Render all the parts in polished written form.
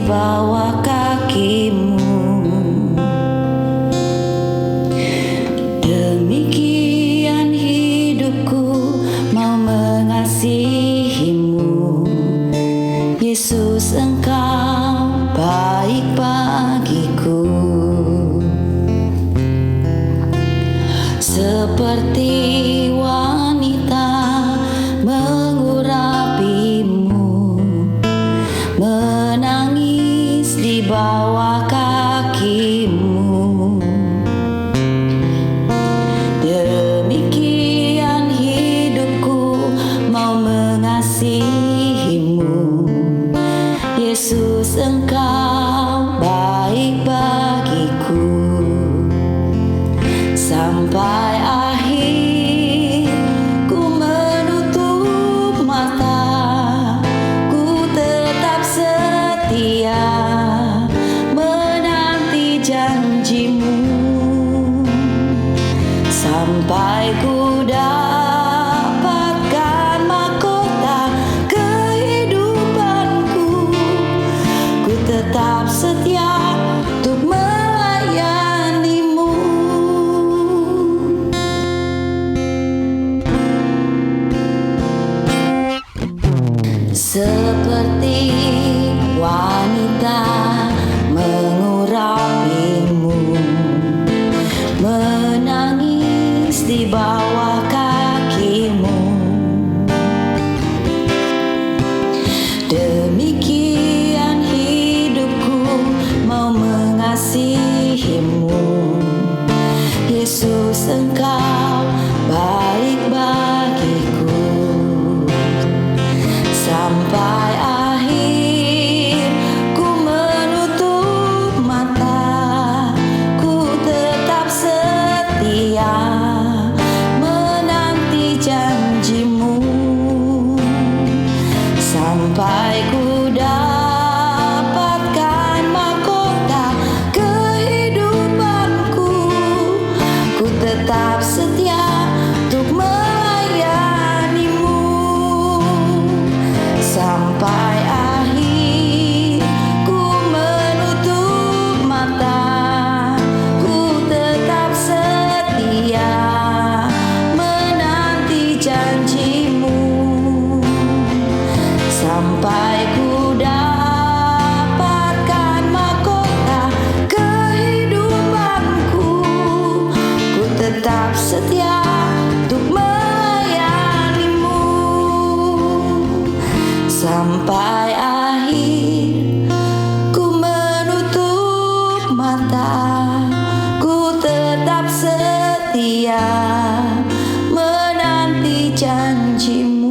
bawah kakimu. Demikian hidupku mau mengasihimu. Yesus, Engkau baik bagiku. Seperti wanita mengurapimu, menangis di bawah kakimu. Demikian hidupku mau mengasihimu. Yesus, Engkau baik bagiku. Sampai akhir ku menutup mata, ku tetap setia menanti janjimu. Sampai ku dapatkan mahkota kehidupanku, ku tetap setia untuk melayanimu. Seperti wanita mengurapimu, menangis di bawah kakimu. Demikian hidupku mau mengasihimu. Yesus, Engkau baik bagiku. Sampai akhir ku menutup mata, ku tetap setia menanti janjimu. Sampai ku dapatkan mahkota kehidupanku, ku tetap setia untuk melayanimu. Sampai akhir ku menutup mata, ku tetap setia menanti janjimu. Sampai ku dapatkan mahkota kehidupanku, ku tetap setia untuk melayanimu. Sampai akhir ku menutup mata, ku tetap setia menanti janjimu.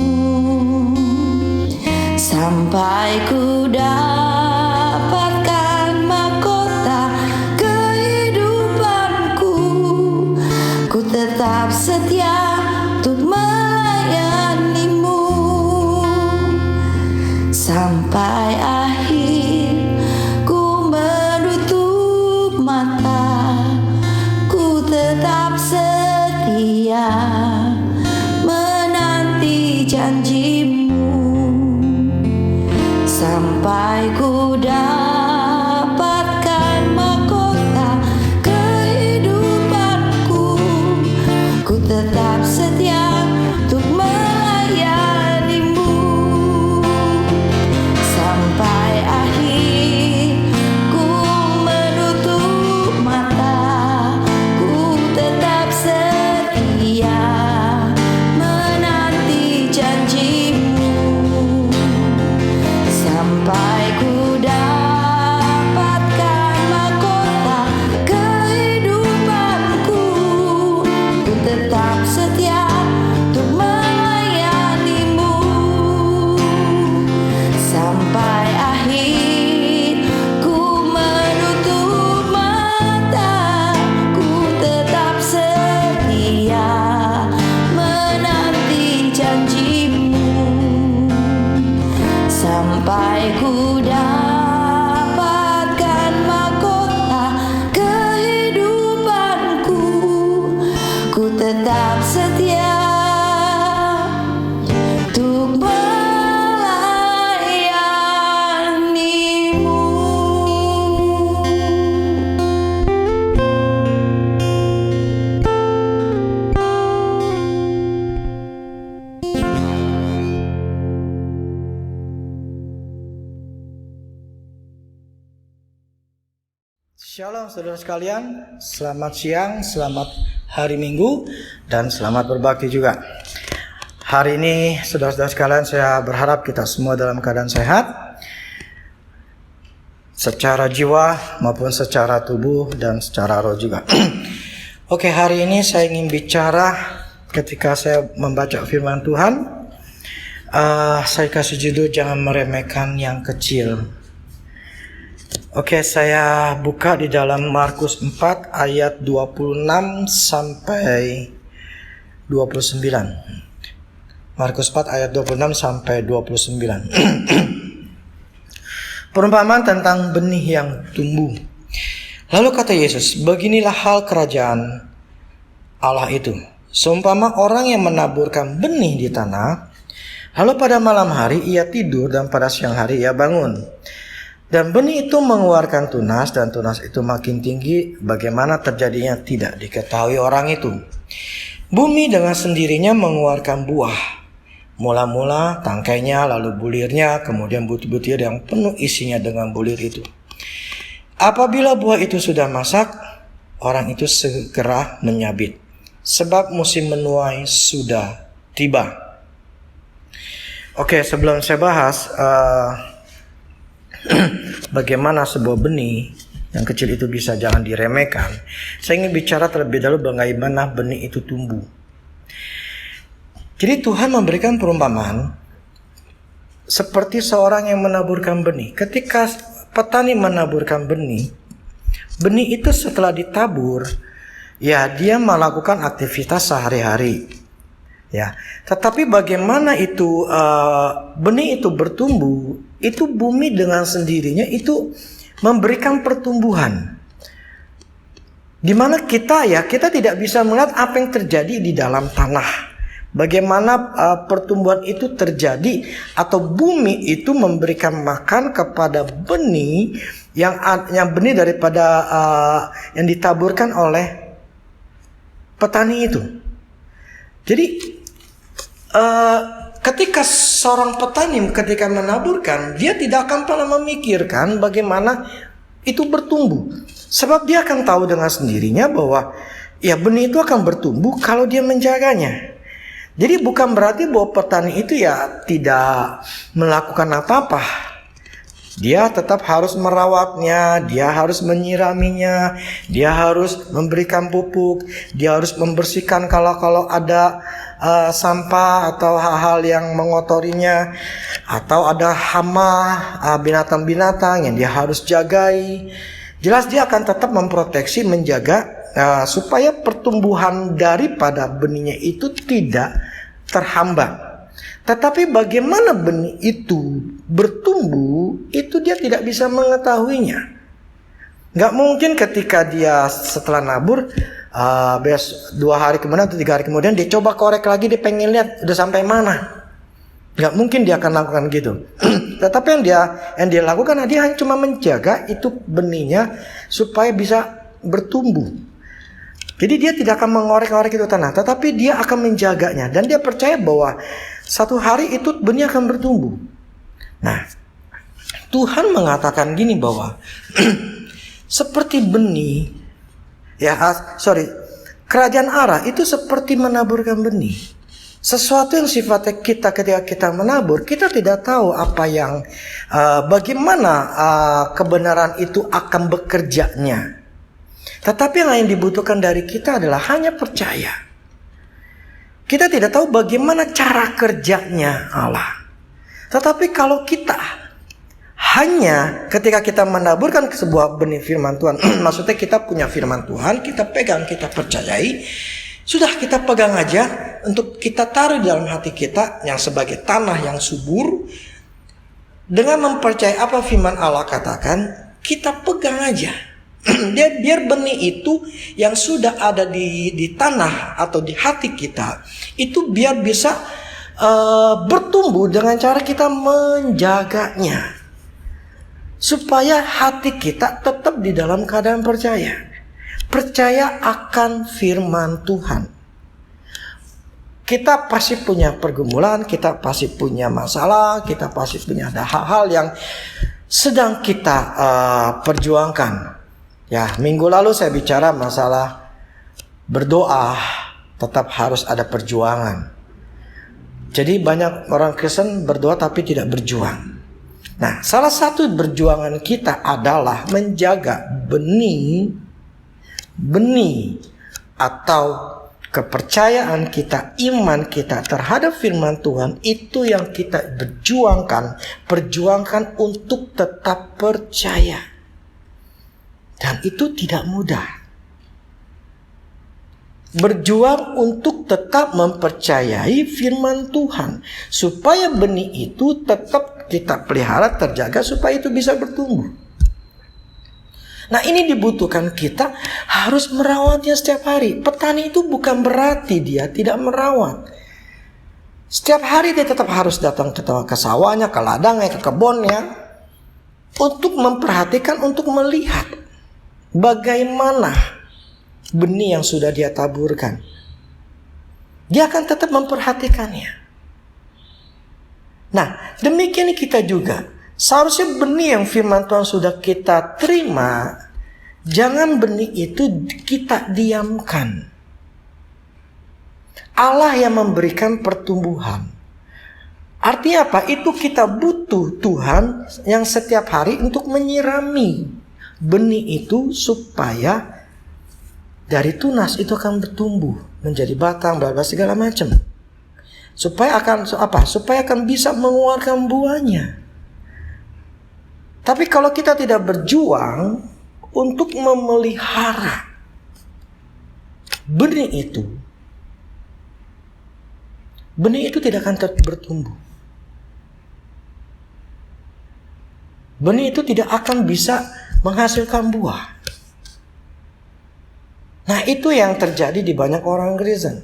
Sampai ku dapatkan mahkota kehidupanku, ku tetap setia untuk melayanimu. Sampai akhir ku menutup mata, ku tetap setia menanti janjimu. Sampai ku dapatkan mahkota kehidupanku, ku tetap setia untuk melayanimu. Sampai akhir ku menutup mata, ku tetap setia menanti janjimu. Sampai ku dapatkan mahkota kehidupanku, ku tetap setia untuk melayanimu. Sampai akhir ku menutup mata, ku tetap setia menanti janjimu. Sampai ku dapatkan mahkota kehidupanku, ku tetap setia untuk melayanimu. Shalom saudara sekalian, selamat siang, selamat hari Minggu, dan selamat berbakti juga. Hari ini saudara-saudara sekalian, saya berharap kita semua dalam keadaan sehat, secara jiwa maupun secara tubuh dan secara roh juga. Oke, hari ini saya ingin bicara ketika saya membaca firman Tuhan. Saya kasih judul jangan meremehkan yang kecil. Oke, saya buka di dalam Markus 4 ayat 26 sampai 29. Markus 4 ayat 26 sampai 29. Perumpamaan tentang benih yang tumbuh. Lalu kata Yesus, beginilah hal kerajaan Allah itu. Seumpama orang yang menaburkan benih di tanah, lalu pada malam hari ia tidur dan pada siang hari ia bangun. Dan benih itu mengeluarkan tunas, dan tunas itu makin tinggi, bagaimana terjadinya tidak diketahui orang itu. Bumi dengan sendirinya mengeluarkan buah. Mula-mula tangkainya, lalu bulirnya, kemudian butir-butir yang penuh isinya dengan bulir itu. Apabila buah itu sudah masak, orang itu segera menyabit, sebab musim menuai sudah tiba. Oke, sebelum saya bahas bagaimana sebuah benih yang kecil itu bisa jangan diremehkan, saya ingin bicara terlebih dahulu bagaimana benih itu tumbuh. Jadi Tuhan memberikan perumpamaan seperti seorang yang menaburkan benih. Ketika petani menaburkan benih, benih itu setelah ditabur, ya dia melakukan aktivitas sehari-hari. Ya, tetapi bagaimana itu benih itu bertumbuh, itu bumi dengan sendirinya itu memberikan pertumbuhan. Di mana kita tidak bisa melihat apa yang terjadi di dalam tanah. Bagaimana pertumbuhan itu terjadi atau bumi itu memberikan makan kepada benih yang benih daripada yang ditaburkan oleh petani itu. Jadi ketika seorang petani ketika menaburkan, dia tidak akan pernah memikirkan bagaimana itu bertumbuh. Sebab dia akan tahu dengan sendirinya bahwa ya benih itu akan bertumbuh kalau dia menjaganya. Jadi bukan berarti bahwa petani itu ya tidak melakukan apa-apa. Dia tetap harus merawatnya, dia harus menyiraminya, dia harus memberikan pupuk, dia harus membersihkan kalau ada sampah atau hal-hal yang mengotorinya, atau ada hama, binatang-binatang yang dia harus jagai. Jelas dia akan tetap memproteksi, menjaga supaya pertumbuhan daripada benihnya itu tidak terhambat. Tetapi bagaimana benih itu bertumbuh, itu dia tidak bisa mengetahuinya. Gak mungkin ketika dia setelah nabur, 2 hari kemudian atau 3 hari kemudian dia coba korek lagi, dia pengen lihat udah sampai mana. Gak mungkin dia akan lakukan gitu. Tetapi yang dia lakukan, dia hanya cuma menjaga itu benihnya supaya bisa bertumbuh. Jadi dia tidak akan mengorek-orek itu tanah, tetapi dia akan menjaganya. Dan dia percaya bahwa satu hari itu benih akan bertumbuh. Nah, Tuhan mengatakan gini bahwa seperti benih, kerajaan Allah itu seperti menaburkan benih. Sesuatu yang sifatnya kita ketika kita menabur, kita tidak tahu apa yang bagaimana kebenaran itu akan bekerjanya. Tetapi yang dibutuhkan dari kita adalah hanya percaya. Kita tidak tahu bagaimana cara kerjanya Allah. Tetapi kalau kita hanya ketika kita menaburkan sebuah benih firman Tuhan, maksudnya kita punya firman Tuhan, kita pegang, kita percayai, sudah kita pegang aja untuk kita taruh di dalam hati kita yang sebagai tanah yang subur. Dengan mempercayai apa firman Allah katakan, kita pegang aja. Biar benih itu yang sudah ada di tanah atau di hati kita itu biar bisa bertumbuh dengan cara kita menjaganya, supaya hati kita tetap di dalam keadaan percaya akan firman Tuhan. Kita pasti punya pergumulan, kita pasti punya masalah, kita pasti punya ada hal-hal yang sedang kita perjuangkan. Ya, minggu lalu saya bicara masalah berdoa tetap harus ada perjuangan. Jadi banyak orang Kristen berdoa tapi tidak berjuang. Nah, salah satu perjuangan kita adalah menjaga benih atau kepercayaan kita, iman kita terhadap firman Tuhan itu yang kita perjuangkan untuk tetap percaya. Dan itu tidak mudah. Berjuang untuk tetap mempercayai firman Tuhan, supaya benih itu tetap kita pelihara, terjaga, supaya itu bisa bertumbuh. Nah, ini dibutuhkan, kita harus merawatnya setiap hari. Petani itu bukan berarti dia tidak merawat. Setiap hari dia tetap harus datang ke sawahnya, ke ladangnya, ke kebunnya, untuk memperhatikan, untuk melihat bagaimana benih yang sudah dia taburkan. Dia akan tetap memperhatikannya. Nah, demikian kita juga. Seharusnya benih yang firman Tuhan sudah kita terima, jangan benih itu kita diamkan. Allah yang memberikan pertumbuhan. Artinya apa? Itu kita butuh Tuhan yang setiap hari untuk menyirami benih itu, supaya dari tunas itu akan bertumbuh menjadi batang, segala macam. Supaya akan bisa mengeluarkan buahnya. Tapi kalau kita tidak berjuang untuk memelihara benih itu tidak akan bertumbuh. Benih itu tidak akan bisa menghasilkan buah. Nah, itu yang terjadi di banyak orang Kristen.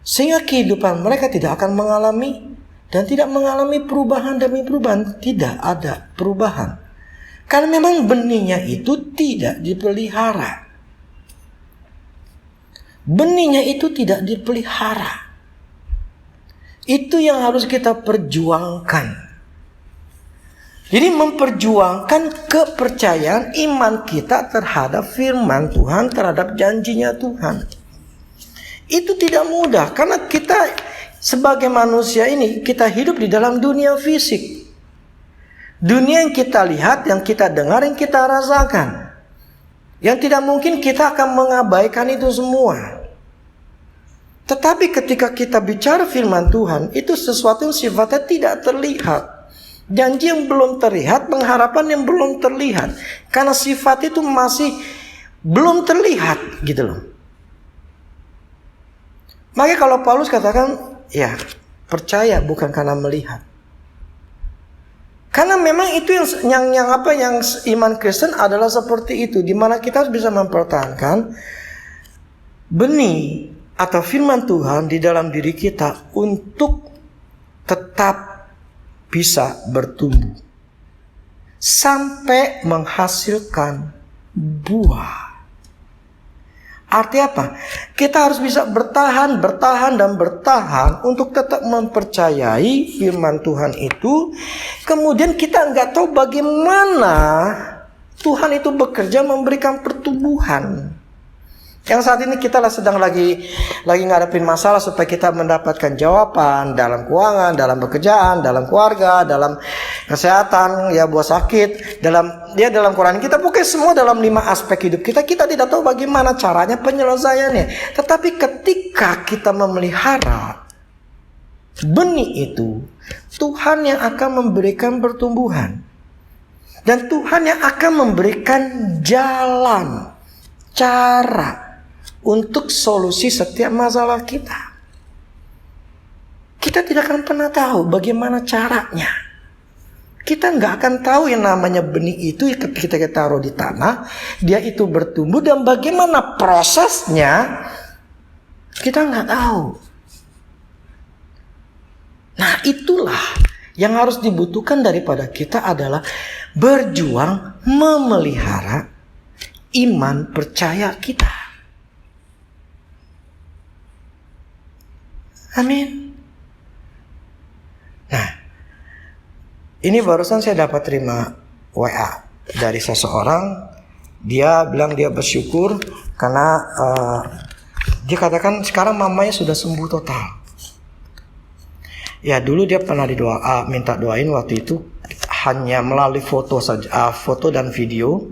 Sehingga kehidupan mereka tidak akan mengalami dan tidak mengalami perubahan demi perubahan. Tidak ada perubahan. Karena memang benihnya itu tidak dipelihara. Benihnya itu tidak dipelihara. Itu yang harus kita perjuangkan. Jadi memperjuangkan kepercayaan iman kita terhadap firman Tuhan, terhadap janjinya Tuhan. Itu tidak mudah, karena kita sebagai manusia ini, kita hidup di dalam dunia fisik. Dunia yang kita lihat, yang kita dengar, yang kita rasakan. Yang tidak mungkin kita akan mengabaikan itu semua. Tetapi ketika kita bicara firman Tuhan, itu sesuatu yang sifatnya tidak terlihat. Janji yang belum terlihat, pengharapan yang belum terlihat. Karena sifat itu masih belum terlihat, gitu loh. Makanya kalau Paulus katakan, ya percaya bukan karena melihat. Karena memang itu yang iman Kristen adalah seperti itu, di mana kita harus bisa mempertahankan benih atau firman Tuhan di dalam diri kita untuk tetap bisa bertumbuh sampai menghasilkan buah. Artinya apa? Kita harus bisa bertahan untuk tetap mempercayai firman Tuhan itu. Kemudian kita nggak tahu bagaimana Tuhan itu bekerja memberikan pertumbuhan. Yang saat ini kita sedang lagi ngadepin masalah supaya kita mendapatkan jawaban dalam keuangan, dalam pekerjaan, dalam keluarga, dalam kesehatan, ya buah sakit, dalam Quran kita, pokoknya semua dalam 5 aspek hidup kita tidak tahu bagaimana caranya penyelesaiannya. Tetapi ketika kita memelihara benih itu, Tuhan yang akan memberikan pertumbuhan. Dan Tuhan yang akan memberikan jalan, cara untuk solusi setiap masalah kita. Kita tidak akan pernah tahu bagaimana caranya. Kita nggak akan tahu yang namanya benih itu ketika kita taruh di tanah, dia itu bertumbuh, dan bagaimana prosesnya kita nggak tahu. Nah, itulah yang harus dibutuhkan daripada kita adalah berjuang memelihara iman percaya kita. Amin. Nah, ini barusan saya dapat terima WA dari seseorang Dia bilang dia bersyukur karena dia katakan sekarang mamanya sudah sembuh total. Ya dulu dia pernah minta doain waktu itu hanya melalui foto saja, foto dan video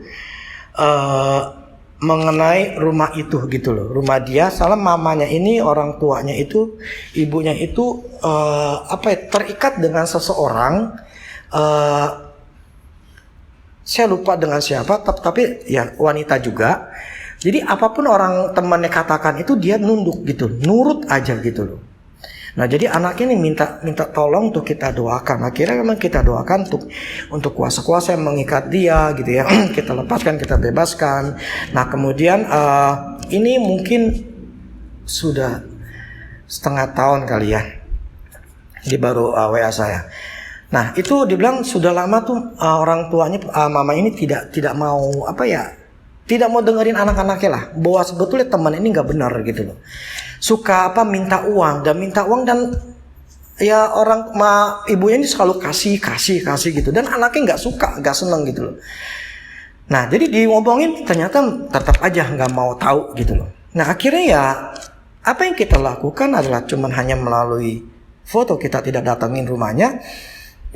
mengenai rumah itu gitu loh. Rumah dia, salah mamanya ini orang tuanya itu, ibunya itu terikat dengan seseorang. Saya lupa dengan siapa, tapi ya wanita juga. Jadi apapun orang temannya katakan itu dia nunduk gitu, nurut aja gitu loh. Nah jadi anaknya ini minta tolong untuk kita doakan. Akhirnya memang kita doakan untuk kuasa-kuasa yang mengikat dia gitu ya. Kita lepaskan, kita bebaskan. Nah kemudian ini mungkin sudah setengah tahun kali ya. Dia baru WA saya. Nah itu dibilang sudah lama tuh orang tuanya mama ini tidak mau tidak mau dengerin anak-anaknya lah, bahwa sebetulnya teman ini nggak benar gitu loh. Suka minta uang dan ya ibunya ini selalu kasih gitu, dan anaknya nggak suka, nggak seneng gitu loh. Nah jadi diomongin ternyata tetap aja nggak mau tahu gitu loh. Nah akhirnya ya apa yang kita lakukan adalah cuman hanya melalui foto, kita tidak datangin rumahnya.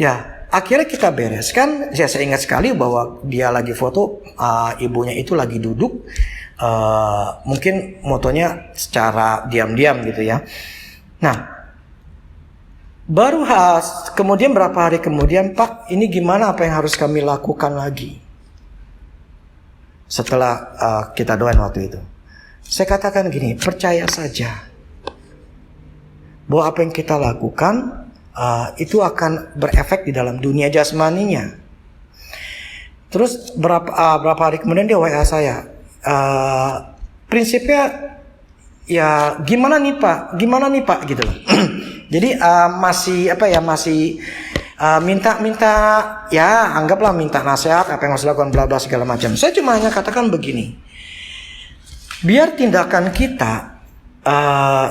Ya akhirnya kita bereskan. Saya ingat sekali bahwa dia lagi foto, ibunya itu lagi duduk. Mungkin motonya secara diam-diam gitu ya. Nah, baru kemudian berapa hari kemudian, Pak, ini gimana, apa yang harus kami lakukan lagi? Setelah kita doain waktu itu, saya katakan gini, percaya saja bahwa apa yang kita lakukan itu akan berefek di dalam dunia jasmaninya. Terus berapa hari kemudian dia WA saya. Prinsipnya ya gimana nih Pak gitu loh. Jadi masih minta ya anggaplah minta nasihat apa yang harus dilakukan bla bla segala macam. Saya cuma hanya katakan begini, biar tindakan kita,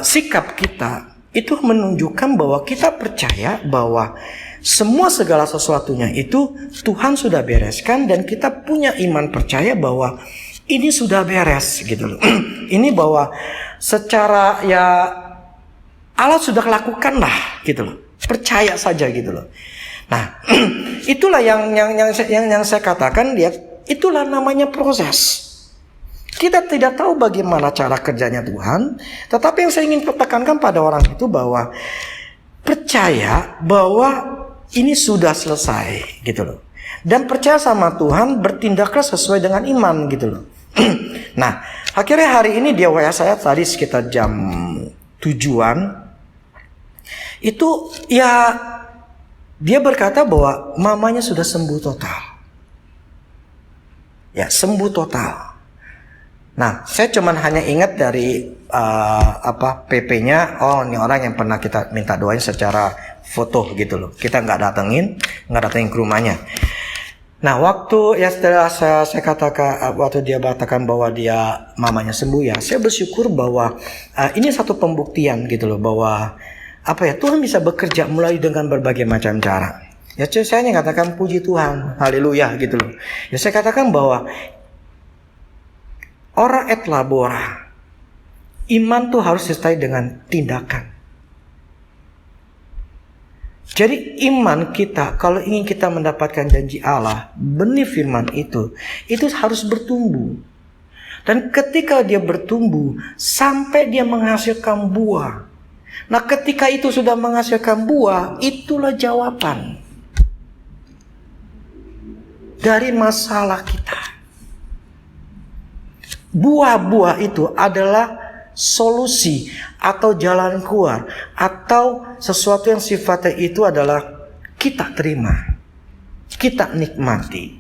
sikap kita itu menunjukkan bahwa kita percaya bahwa semua segala sesuatunya itu Tuhan sudah bereskan, dan kita punya iman percaya bahwa ini sudah beres gitu loh. Ini bahwa secara ya Allah sudah lakukan lah gitu loh. Percaya saja gitu loh. Nah, itulah yang saya katakan, dia itulah namanya proses. Kita tidak tahu bagaimana cara kerjanya Tuhan, tetapi yang saya ingin tekankan pada orang itu bahwa percaya bahwa ini sudah selesai gitu loh. Dan percaya sama Tuhan, bertindaklah sesuai dengan iman gitu loh. Nah, akhirnya hari ini dia WA saya tadi sekitar jam 7-an. Itu ya dia berkata bahwa mamanya sudah sembuh total. Ya, sembuh total. Nah, saya cuman hanya ingat dari PP-nya, oh ini orang yang pernah kita minta doain secara foto gitu loh. Kita nggak datengin ke rumahnya. Nah, waktu ya setelah saya katakan, waktu dia katakan bahwa dia mamanya sembuh ya, saya bersyukur bahwa ini satu pembuktian gitu loh, bahwa Tuhan bisa bekerja mulai dengan berbagai macam cara. Ya saya hanya katakan puji Tuhan, haleluya gitu loh. Ya saya katakan bahwa ora et labora, iman tuh harus disertai dengan tindakan. Jadi iman kita, kalau ingin kita mendapatkan janji Allah, benih firman itu harus bertumbuh. Dan ketika dia bertumbuh, sampai dia menghasilkan buah. Nah ketika itu sudah menghasilkan buah, itulah jawaban dari masalah kita. Buah-buah itu adalah solusi atau jalan keluar, atau sesuatu yang sifatnya itu adalah kita terima, kita nikmati.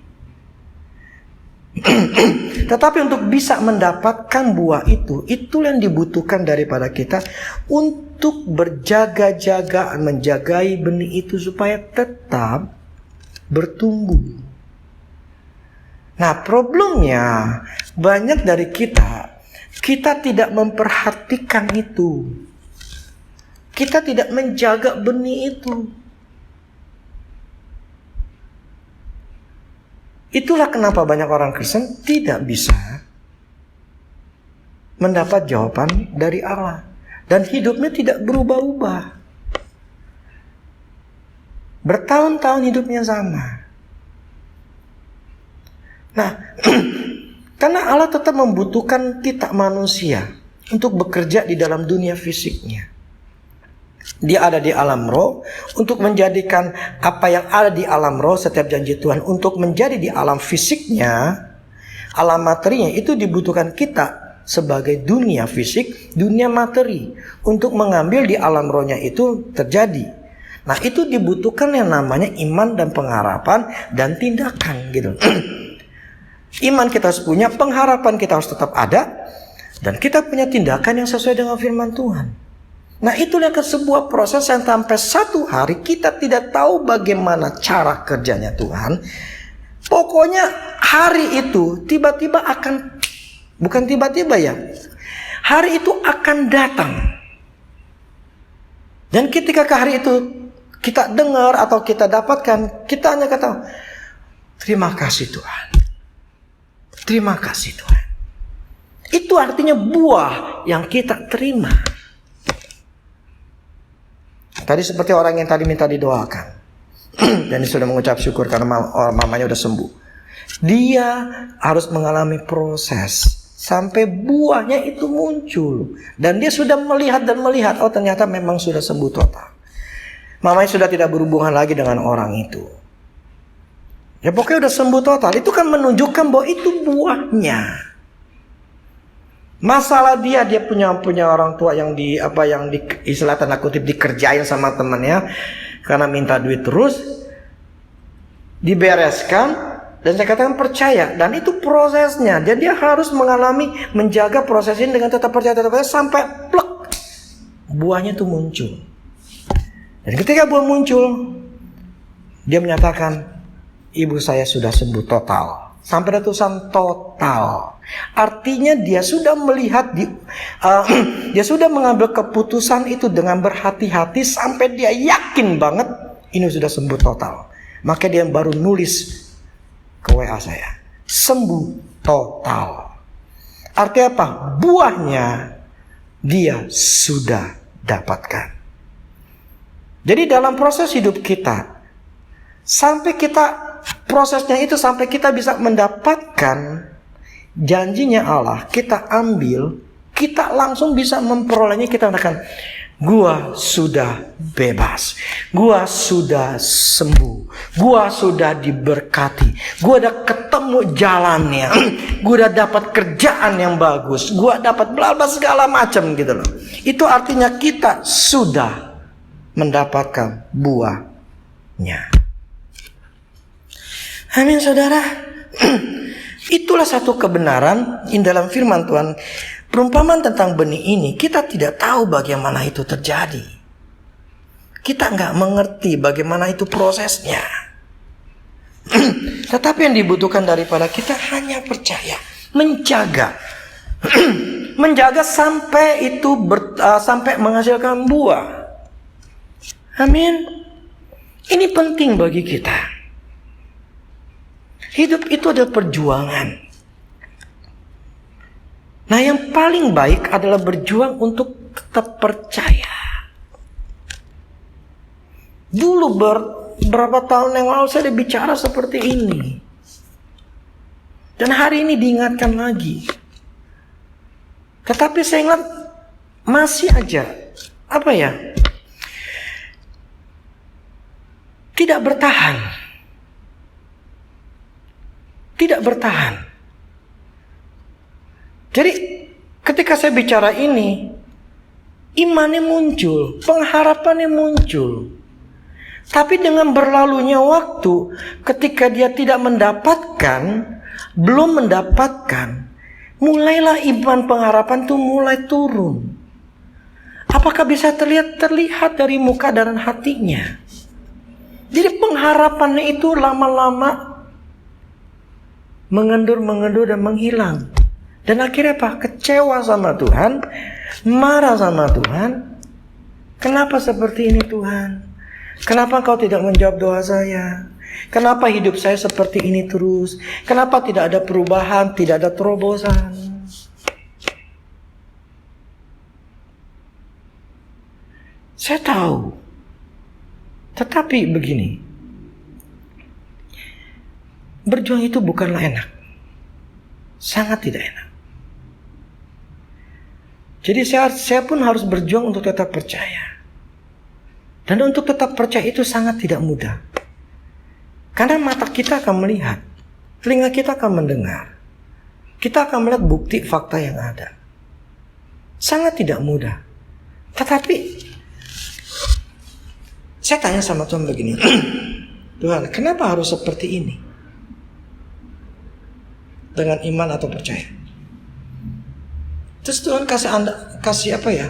Tetapi untuk bisa mendapatkan buah itu, itulah yang dibutuhkan daripada kita untuk berjaga-jaga menjagai benih itu supaya tetap bertumbuh. Nah, problemnya banyak dari kita tidak memperhatikan itu. Kita tidak menjaga benih itu. Itulah kenapa banyak orang Kristen tidak bisa mendapat jawaban dari Allah. Dan hidupnya tidak berubah-ubah. Bertahun-tahun hidupnya sama. Nah, karena Allah tetap membutuhkan kita manusia untuk bekerja di dalam dunia fisiknya. Dia ada di alam roh untuk menjadikan apa yang ada di alam roh, setiap janji Tuhan untuk menjadi di alam fisiknya, alam materinya, itu dibutuhkan kita sebagai dunia fisik, dunia materi untuk mengambil di alam rohnya itu terjadi. Nah, itu dibutuhkan yang namanya iman dan pengharapan dan tindakan gitu. Iman kita harus punya, pengharapan kita harus tetap ada, dan kita punya tindakan yang sesuai dengan firman Tuhan. Nah, itulah sebuah proses yang sampai satu hari kita tidak tahu bagaimana cara kerjanya Tuhan. Pokoknya hari itu tiba-tiba akan, bukan tiba-tiba ya, hari itu akan datang. Dan ketika ke hari itu kita dengar atau kita dapatkan, kita hanya kata, terima kasih Tuhan. Terima kasih Tuhan. Itu artinya buah yang kita terima. Tadi seperti orang yang tadi minta didoakan. Dan dia sudah mengucap syukur karena mamanya sudah sembuh. Dia harus mengalami proses sampai buahnya itu muncul. Dan dia sudah melihat dan melihat, oh ternyata memang sudah sembuh total. Mamanya sudah tidak berhubungan lagi dengan orang itu. Ya pokoknya udah sembuh total. Itu kan menunjukkan bahwa itu buahnya. Masalah dia punya orang tua yang istilah tanda kutip dikerjain sama temannya karena minta duit terus, dibereskan, dan saya katakan percaya, dan itu prosesnya. Dan dia harus menjaga proses ini dengan tetap percaya sampai plek buahnya itu muncul. Dan ketika buah muncul, dia menyatakan, ibu saya sudah sembuh total. Sampai ada tulisan total. Artinya dia sudah melihat, dia sudah mengambil keputusan itu dengan berhati-hati sampai dia yakin banget ini sudah sembuh total. Maka dia baru nulis ke WA saya, sembuh total. Artinya apa? Buahnya dia sudah dapatkan. Jadi dalam proses hidup kita, sampai kita bisa mendapatkan janjinya Allah, kita ambil, kita langsung bisa memperolehnya. Kita katakan, gua sudah bebas, gua sudah sembuh, gua sudah diberkati, gua udah ketemu jalannya, gua udah dapat kerjaan yang bagus, gua dapat bla bla segala macam gitu loh. Itu artinya kita sudah mendapatkan buahnya. Amin saudara. Itulah satu kebenaran in dalam firman Tuhan. Perumpamaan tentang benih ini, kita tidak tahu bagaimana itu terjadi. Kita nggak mengerti bagaimana itu prosesnya. Tetapi yang dibutuhkan daripada kita hanya percaya, menjaga. Menjaga sampai itu sampai menghasilkan buah. Amin. Ini penting bagi kita. Hidup itu adalah perjuangan. Nah, yang paling baik adalah berjuang untuk tetap percaya. Dulu beberapa tahun yang lalu saya bicara seperti ini. Dan hari ini diingatkan lagi. Tetapi saya ingat masih aja, tidak bertahan. Tidak bertahan. Jadi ketika saya bicara ini, imannya muncul, pengharapannya muncul. Tapi dengan berlalunya waktu, ketika dia tidak mendapatkan, belum mendapatkan, mulailah iman pengharapan itu mulai turun. Apakah bisa terlihat dari muka dan hatinya? Jadi pengharapannya itu lama-lama mengendur dan menghilang. Dan akhirnya kecewa sama Tuhan, marah sama Tuhan. Kenapa seperti ini Tuhan? Kenapa Engkau tidak menjawab doa saya? Kenapa hidup saya seperti ini terus? Kenapa tidak ada perubahan, tidak ada terobosan? Saya tahu. Tetapi begini. Berjuang itu bukanlah enak. Sangat tidak enak. Jadi saya pun harus berjuang untuk tetap percaya. Dan untuk tetap percaya itu sangat tidak mudah. Karena mata kita akan melihat, telinga kita akan mendengar. Kita akan melihat bukti fakta yang ada. Sangat tidak mudah. Tetapi saya tanya sama Tuhan begini. Tuhan, kenapa harus seperti ini? Dengan iman atau percaya? Terus Tuhan kasih apa ya?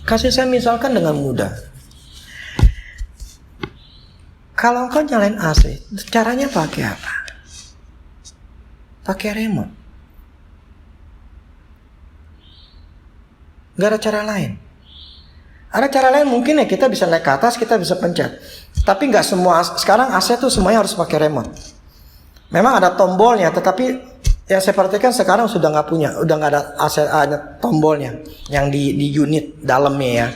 Kasih saya misalkan dengan mudah. Kalau engkau nyalain AC, caranya pakai apa? Pakai remote. Gak ada cara lain. Ada cara lain mungkin ya, kita bisa naik ke atas, kita bisa pencet. Tapi gak semua, sekarang AC tuh semuanya harus pakai remote. Memang ada tombolnya, tetapi yang saya perhatikan sekarang sudah nggak punya, udah nggak ada tombolnya yang di unit dalamnya ya,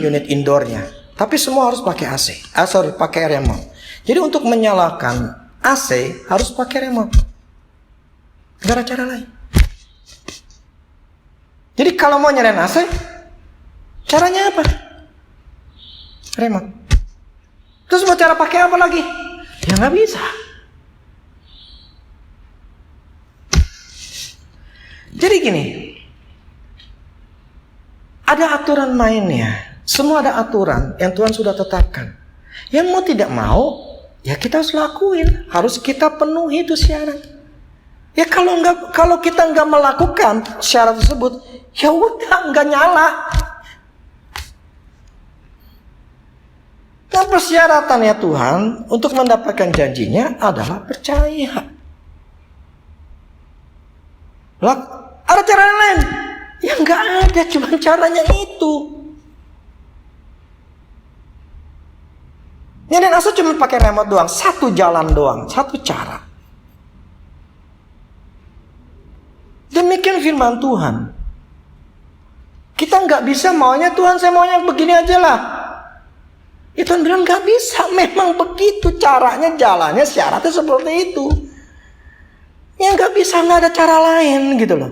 unit indoornya. Tapi semua harus pakai AC, pakai remote. Jadi untuk menyalakan AC harus pakai remote. Gak ada cara lain. Jadi kalau mau nyalain AC, caranya apa? Remote. Terus mau cara pakai apa lagi? Ya nggak bisa. Jadi gini, ada aturan mainnya. Semua ada aturan yang Tuhan sudah tetapkan. Yang mau tidak mau, ya kita harus lakuin. Harus kita penuhi itu syarat. Ya kalau kita nggak melakukan syarat tersebut, ya udah nggak nyala. Nah persyaratannya Tuhan untuk mendapatkan janjinya adalah percaya. Ada cara lain? Ya nggak ada, cuma caranya itu. Nyalain AC cuma pakai remote doang, satu jalan doang, satu cara. Demikian firman Tuhan. Kita nggak bisa maunya Tuhan, saya maunya begini aja lah. Ya Tuhan bilang nggak bisa, memang begitu caranya, jalannya, syaratnya seperti itu. Ya nggak bisa, nggak ada cara lain gitu loh.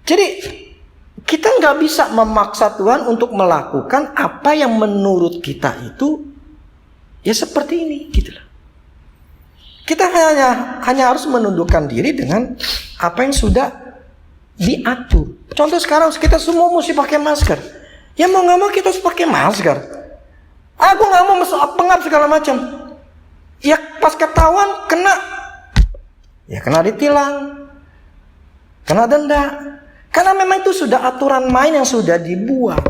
Jadi kita nggak bisa memaksa Tuhan untuk melakukan apa yang menurut kita itu ya seperti ini gitu loh. Kita hanya harus menundukkan diri dengan apa yang sudah diatur. Contoh sekarang kita semua mesti pakai masker. Ya mau nggak mau kita harus pakai masker. Aku nggak mau pengap segala macam. Ya pas ketahuan kena ditilang, kena denda. Karena memang itu sudah aturan main yang sudah dibuat.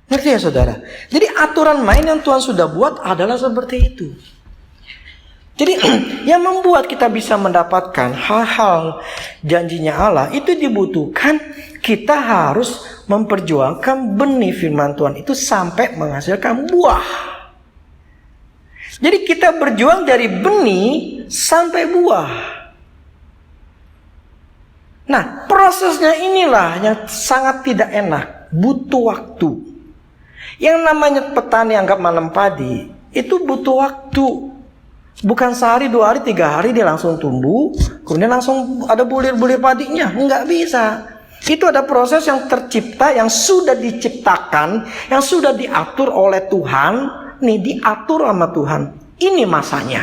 Ngerti ya saudara? Jadi aturan main yang Tuhan sudah buat adalah seperti itu. Jadi yang membuat kita bisa mendapatkan hal-hal janjinya Allah itu dibutuhkan kita harus memperjuangkan benih firman Tuhan itu sampai menghasilkan buah. Jadi kita berjuang dari benih sampai buah. Nah, prosesnya inilah yang sangat tidak enak, butuh waktu. Yang namanya petani anggap manem padi, itu butuh waktu. Bukan sehari, 2 hari, 3 hari dia langsung tumbuh, kemudian langsung ada bulir-bulir padinya. Enggak bisa. Itu ada proses yang tercipta, yang sudah diciptakan, yang sudah diatur oleh Tuhan. Nih, diatur sama Tuhan. Ini masanya.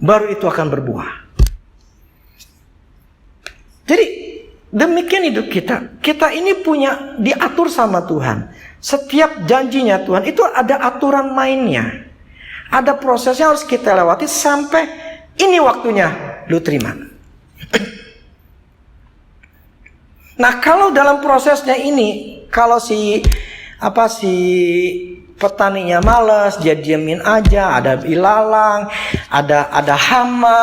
Baru itu akan berbuah. Jadi demikian hidup kita. Kita ini punya diatur sama Tuhan. Setiap janjinya Tuhan itu ada aturan mainnya. Ada prosesnya harus kita lewati sampai ini waktunya lu terima. Nah kalau dalam prosesnya ini, kalau si petaninya malas, dia diemin aja, ada ilalang, ada hama,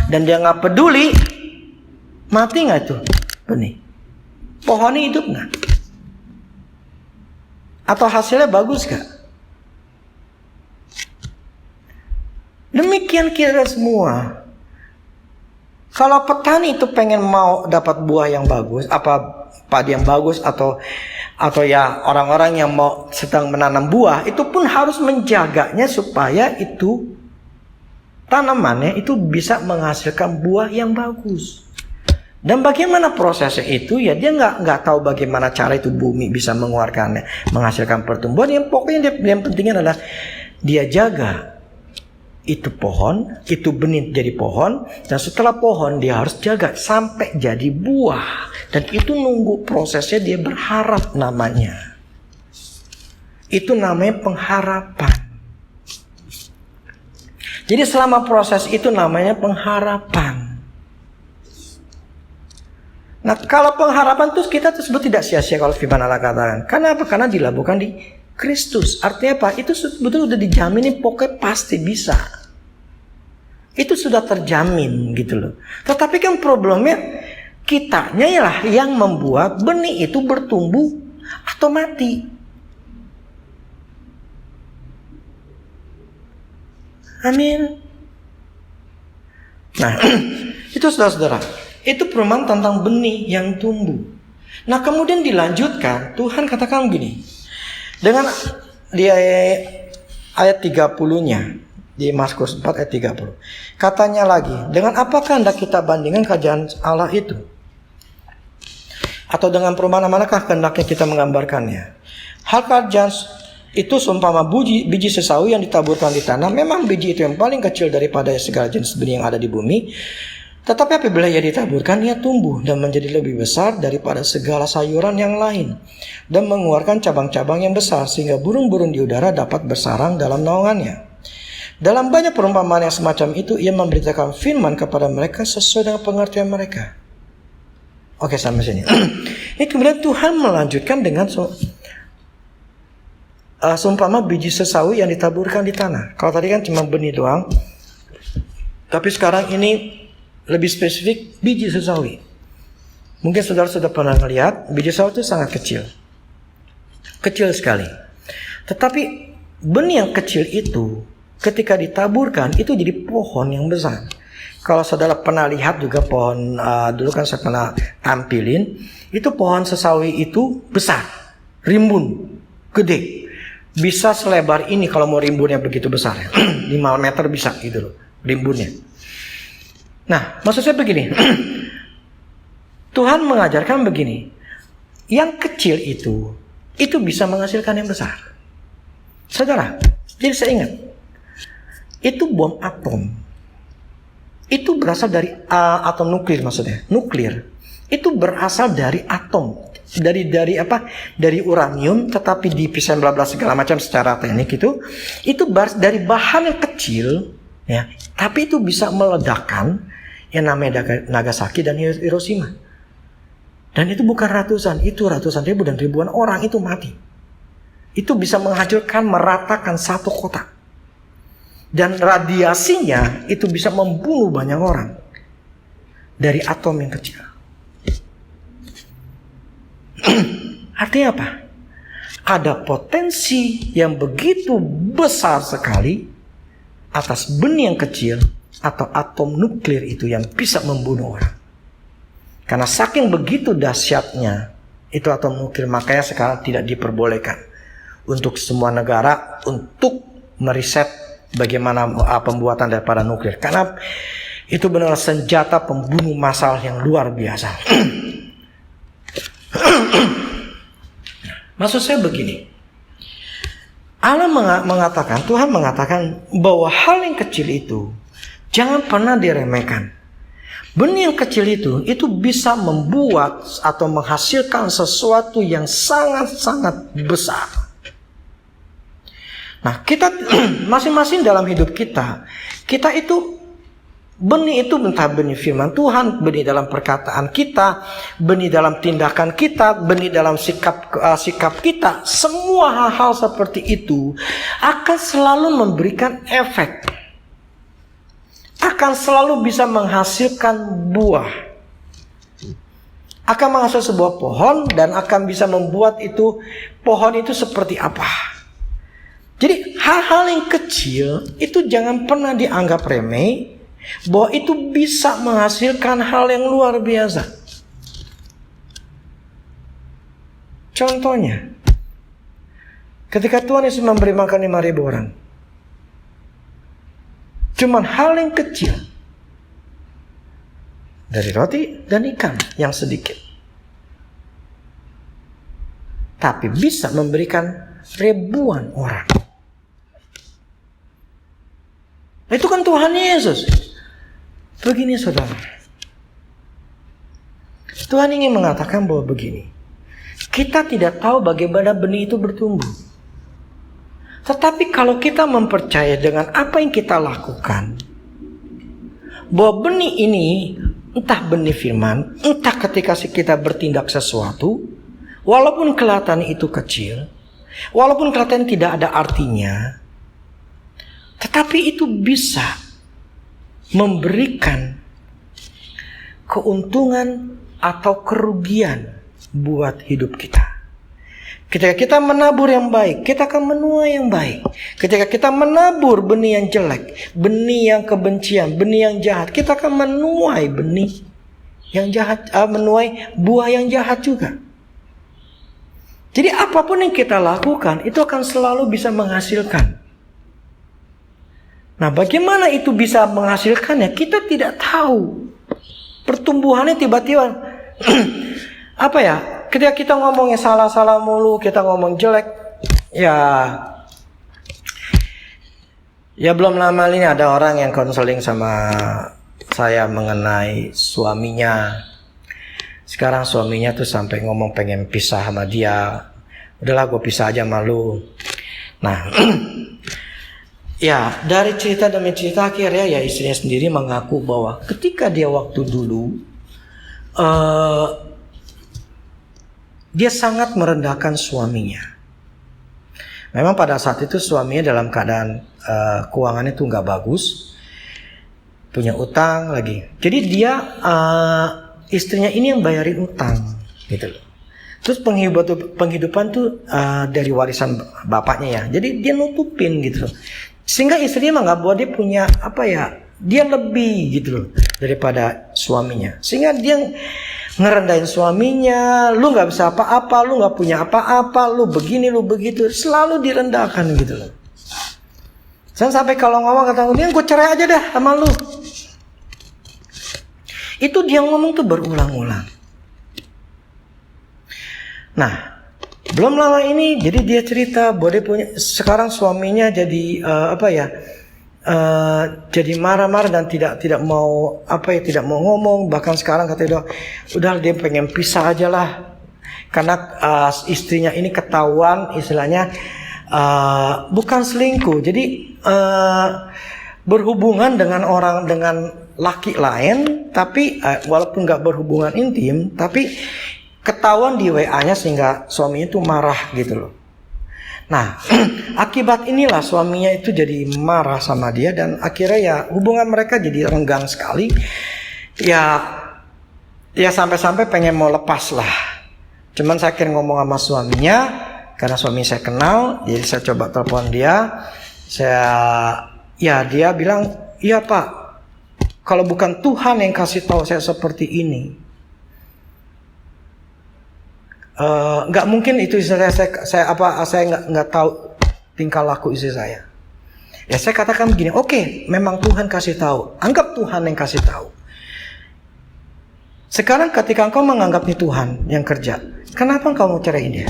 dan dia nggak peduli. Mati nggak tuh benih? Pohonnya hidup nggak? Atau hasilnya bagus nggak? Demikian kita semua. Kalau petani itu pengen mau dapat buah yang bagus, apa padi yang bagus, atau ya orang-orang yang mau sedang menanam buah, itu pun harus menjaganya supaya itu tanamannya itu bisa menghasilkan buah yang bagus. Dan bagaimana prosesnya itu, ya dia nggak tahu bagaimana cara itu bumi bisa mengeluarkannya, menghasilkan pertumbuhan. Yang pokoknya yang pentingnya adalah dia jaga itu pohon, itu benih jadi pohon, dan setelah pohon dia harus jaga sampai jadi buah. Dan itu nunggu prosesnya, dia berharap namanya. Itu namanya pengharapan. Jadi selama proses itu namanya pengharapan. Nah, kalau pengharapan itu kita tersebut tidak sia-sia kalau firman Allah katakan. Karena apa? Karena dilabuhkan di Kristus. Artinya apa? Itu betul udah dijamin, ini pokoknya pasti bisa. Itu sudah terjamin gitu loh. Tetapi kan problemnya kitanya lah yang membuat benih itu bertumbuh atau mati. Amin. Nah, itu saudara-saudara. Itu perumpamaan tentang benih yang tumbuh. Nah, kemudian dilanjutkan, Tuhan katakan begini. Dengan di ayat 30-nya, di Mazmur 4 ayat 30. Katanya lagi, dengan apakah hendak kita bandingkan kerajaan Allah itu? Atau dengan perumpamaan manakah hendaknya kita menggambarkannya? Hal kerajaan itu seumpama biji sesawi yang ditaburkan di tanah. Memang biji itu yang paling kecil daripada segala jenis benih yang ada di bumi. Tetapi apabila ia ditaburkan, ia tumbuh dan menjadi lebih besar daripada segala sayuran yang lain, dan mengeluarkan cabang-cabang yang besar, sehingga burung-burung di udara dapat bersarang dalam naungannya. Dalam banyak perumpamaan yang semacam itu, ia memberitakan firman kepada mereka sesuai dengan pengertian mereka. Oke, sampai sini. Ini kemudian Tuhan melanjutkan dengan seumpama biji sesawi yang ditaburkan di tanah. Kalau tadi kan cuma benih doang, tapi sekarang ini lebih spesifik biji sesawi. Mungkin saudara sudah pernah melihat biji sesawi itu sangat kecil. Kecil sekali. Tetapi benih yang kecil itu ketika ditaburkan itu jadi pohon yang besar. Kalau saudara pernah lihat juga pohon, dulu kan saya pernah tampilin, itu pohon sesawi itu besar, rimbun, gede. Bisa selebar ini kalau mau rimbunnya begitu besar. 5 meter bisa gitu loh rimbunnya. Nah, maksud saya begini. Tuhan mengajarkan begini. Yang kecil itu bisa menghasilkan yang besar. Saudara, jadi saya ingat. Itu bom atom. Itu berasal dari atom nuklir maksudnya. Nuklir. Itu berasal dari atom. Dari apa? Dari uranium, tetapi dipisah bla bla segala macam secara teknik itu dari bahan yang kecil, ya. Tapi itu bisa meledakkan yang namanya Nagasaki dan Hiroshima. Dan itu bukan ratusan, itu ratusan ribu dan ribuan orang itu mati. Itu bisa menghancurkan, meratakan satu kota. Dan radiasinya itu bisa membunuh banyak orang dari atom yang kecil. Artinya apa? Ada potensi yang begitu besar sekali atas benih yang kecil atau atom nuklir itu yang bisa membunuh orang. Karena saking begitu dahsyatnya itu atom nuklir, makanya sekarang tidak diperbolehkan untuk semua negara untuk meriset bagaimana pembuatan daripada nuklir. Karena itu benar senjata pembunuh massal yang luar biasa. Maksud saya begini. Allah mengatakan, Tuhan mengatakan bahwa hal yang kecil itu jangan pernah diremehkan. Benih yang kecil itu bisa membuat atau menghasilkan sesuatu yang sangat-sangat besar. Nah, kita masing-masing dalam hidup kita itu benih itu entah benih firman Tuhan, benih dalam perkataan kita, benih dalam tindakan kita, benih dalam sikap kita. Semua hal-hal seperti itu akan selalu memberikan efek. Akan selalu bisa menghasilkan buah. akan menghasilkan sebuah pohon dan akan bisa membuat itu pohon itu seperti apa. Jadi hal-hal yang kecil itu jangan pernah dianggap remeh, bahwa itu bisa menghasilkan hal yang luar biasa. Contohnya, ketika Tuhan Yesus memberi makan 5.000 orang, cuman hal yang kecil dari roti dan ikan yang sedikit, tapi bisa memberikan ribuan orang. Itu kan Tuhan Yesus. Begini saudara, Tuhan ingin mengatakan bahwa begini, kita tidak tahu bagaimana benih itu bertumbuh. Tetapi kalau kita mempercayai dengan apa yang kita lakukan, bahwa benih ini, entah benih firman, entah ketika kita bertindak sesuatu, walaupun kelihatan itu kecil, walaupun kelihatan tidak ada artinya, tetapi itu bisa memberikan keuntungan atau kerugian buat hidup kita. Ketika kita menabur yang baik, kita akan menuai yang baik. Ketika kita menabur benih yang jelek, benih yang kebencian, benih yang jahat, kita akan menuai benih yang jahat, menuai buah yang jahat juga. Jadi apapun yang kita lakukan, itu akan selalu bisa menghasilkan. Nah, bagaimana itu bisa menghasilkannya? Kita tidak tahu. Pertumbuhannya tiba-tiba apa ya? Ketika kita ngomongnya salah-salah mulu, kita ngomong jelek, ya belum lama ini ada orang yang konseling sama saya mengenai suaminya. Sekarang suaminya tuh sampai ngomong pengen pisah sama dia. Udahlah, gue pisah aja sama lu. Nah, ya dari cerita demi cerita akhirnya ya istrinya sendiri mengaku bahwa ketika dia waktu dulu dia sangat merendahkan suaminya. Memang pada saat itu suaminya dalam keadaan keuangannya itu nggak bagus, punya utang lagi. Jadi dia istrinya ini yang bayarin utang, gitu loh. Terus penghidupan tuh dari warisan bapaknya ya. Jadi dia nutupin gitu loh. Sehingga istrinya nggak buat dia punya apa ya? Dia lebih gitu loh daripada suaminya. Sehingga dia ngerendahin suaminya, lu nggak bisa apa-apa, lu nggak punya apa-apa, lu begini, lu begitu, selalu direndahkan gitu loh. Sampai kalau ngomong kata dia, gue cerai aja dah sama lu. Itu dia ngomong tuh berulang-ulang. Nah, belum lama ini, jadi dia cerita bahwa dia punya sekarang suaminya jadi jadi marah-marah dan tidak mau tidak mau ngomong. Bahkan sekarang katanya udah dia pengen pisah aja lah karena istrinya ini ketahuan istilahnya bukan selingkuh, jadi berhubungan dengan laki lain, tapi walaupun nggak berhubungan intim, tapi ketahuan di WA-nya sehingga suaminya itu marah gitu loh. Nah, akibat inilah suaminya itu jadi marah sama dia dan akhirnya ya hubungan mereka jadi renggang sekali. Ya sampai-sampai pengen mau lepas lah. Cuman saya akhirnya ngomong sama suaminya karena suami saya kenal, jadi saya coba telepon dia. Dia bilang, "Iya, Pak. Kalau bukan Tuhan yang kasih tahu saya seperti ini, nggak mungkin itu istri saya nggak tahu tingkah laku istri saya." Ya saya katakan begini, oke, memang Tuhan kasih tahu, anggap Tuhan yang kasih tahu. Sekarang ketika engkau menganggap ini Tuhan yang kerja, kenapa engkau mau ceraiin dia?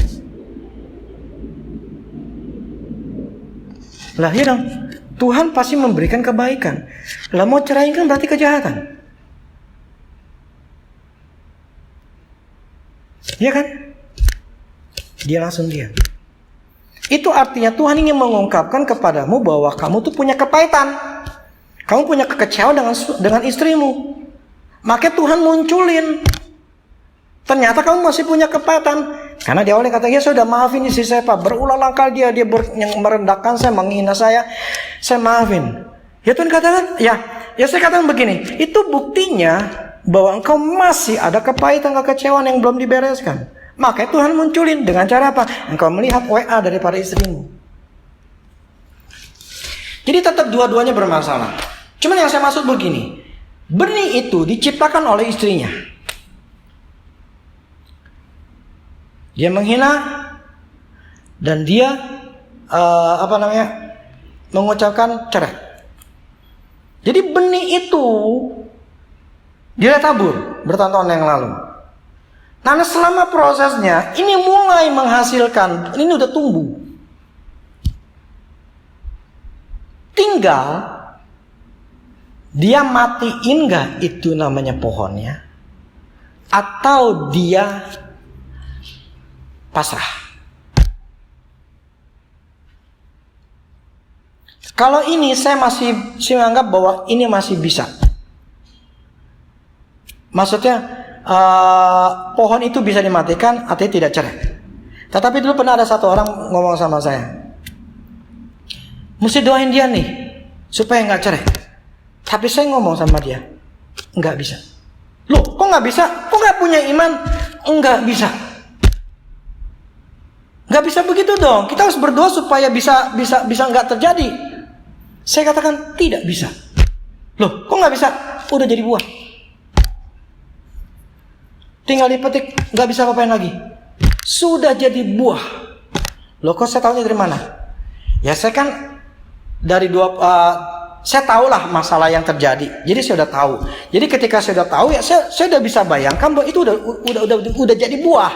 Lah ya dong, Tuhan pasti memberikan kebaikan. Lah mau ceraiin kan berarti kejahatan, ya kan? Dia langsung diam. Itu artinya Tuhan ingin mengungkapkan kepadamu bahwa kamu tuh punya kepahitan. Kamu punya kekecewaan dengan istrimu. Makanya Tuhan munculin. Ternyata kamu masih punya kepahitan. Karena di awalnya kata, ya sudah maafin istri saya Pak. Berulang kali dia yang merendahkan saya, menghina saya maafin. Ya Tuhan katakan, ya saya katakan begini. Itu buktinya bahwa engkau masih ada kepahitan, kekecewaan yang belum dibereskan. Makanya Tuhan munculin dengan cara apa? Engkau melihat WA daripada istrimu. Jadi tetap dua-duanya bermasalah. Cuman yang saya maksud begini, benih itu diciptakan oleh istrinya. Dia menghina dan dia mengucapkan cerai. Jadi benih itu dia tabur bertahun-tahun yang lalu. Nah, selama prosesnya ini mulai menghasilkan, ini udah tumbuh. Tinggal dia matiin gak itu namanya pohonnya, atau dia pasrah. Kalau ini saya masih menganggap bahwa ini masih bisa. Maksudnya pohon itu bisa dimatikan, artinya tidak cerai. Tetapi dulu pernah ada satu orang ngomong sama saya, mesti doain dia nih supaya nggak cerai. Tapi saya ngomong sama dia, nggak bisa. Loh, kok nggak bisa? Kok nggak punya iman? Nggak bisa. Nggak bisa begitu dong. Kita harus berdoa supaya bisa nggak terjadi. Saya katakan tidak bisa. Loh, kok nggak bisa? Udah jadi buah. Tinggal dipetik, nggak bisa apa-apain lagi. Sudah jadi buah. Loh, kok saya tahunya dari mana? Ya saya kan dari saya tahulah masalah yang terjadi. Jadi saya udah tahu. Jadi ketika saya udah tahu, ya saya udah bisa bayangkan bahwa itu udah jadi buah.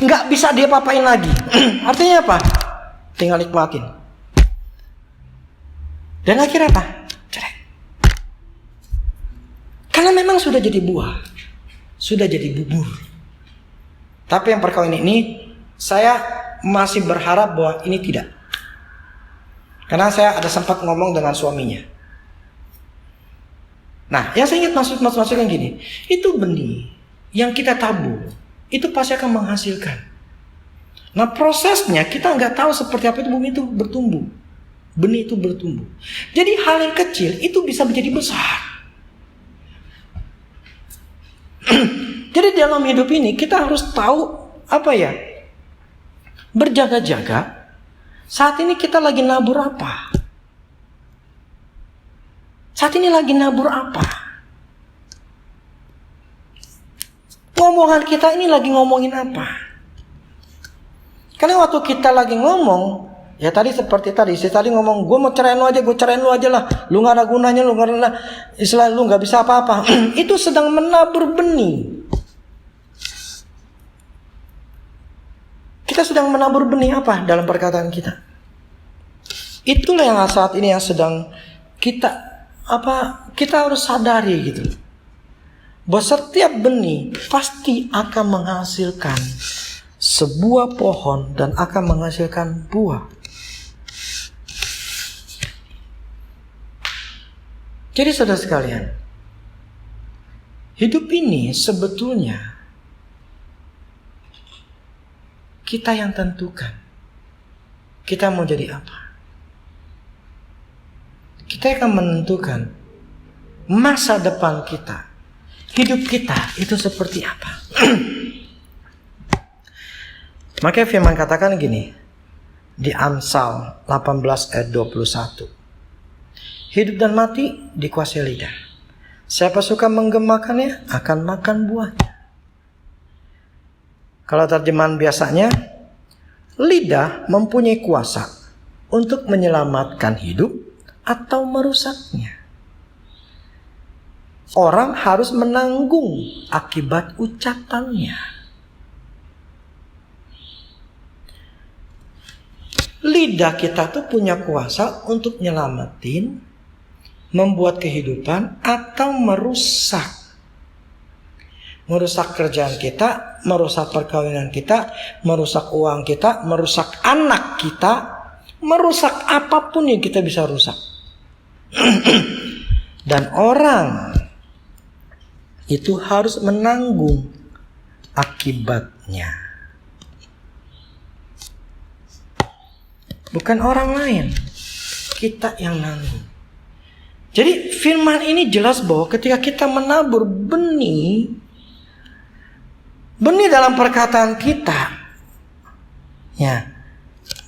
Nggak bisa dia apa-apain lagi. Artinya apa? Tinggal nikmatin. Dan akhirnya apa? Cerai. Karena memang sudah jadi buah, sudah jadi bubur. Tapi yang perkawinan ini, saya masih berharap bahwa ini tidak. Karena saya ada sempat ngomong dengan suaminya. Nah, yang saya ingin maksudkan gini, itu benih yang kita tabur, itu pasti akan menghasilkan. Nah, prosesnya kita nggak tahu seperti apa itu bumi itu bertumbuh, benih itu bertumbuh. Jadi hal yang kecil itu bisa menjadi besar. Jadi dalam hidup ini kita harus tahu berjaga-jaga. Saat ini kita lagi nabur apa? Saat ini lagi nabur apa? Ngomongan kita ini lagi ngomongin apa? Karena waktu kita lagi ngomong, ya tadi seperti tadi, si tadi ngomong, gue mau cerain lu aja lah. Lu gak ada gunanya, lu gak bisa apa-apa. Itu sedang menabur benih. Kita sedang menabur benih apa dalam perkataan kita? Itulah yang saat ini yang sedang kita harus sadari gitu. Bahwa setiap benih pasti akan menghasilkan sebuah pohon dan akan menghasilkan buah. Jadi saudara sekalian, hidup ini sebetulnya kita yang tentukan. Kita mau jadi apa? Kita akan menentukan masa depan kita. Hidup kita itu seperti apa? Makanya firman katakan gini di Amsal 18 ayat 21. Hidup dan mati dikuasai lidah. Siapa suka menggemakannya akan makan buahnya. Kalau terjemahan biasanya, lidah mempunyai kuasa untuk menyelamatkan hidup atau merusaknya. Orang harus menanggung akibat ucapannya. Lidah kita tuh punya kuasa untuk nyelamatin, membuat kehidupan atau merusak. Merusak kerjaan kita, merusak perkawinan kita, merusak uang kita, merusak anak kita, merusak apapun yang kita bisa rusak. Dan orang itu harus menanggung akibatnya. Bukan orang lain, kita yang nanggung. Jadi firman ini jelas bahwa ketika kita menabur benih dalam perkataan kita, ya,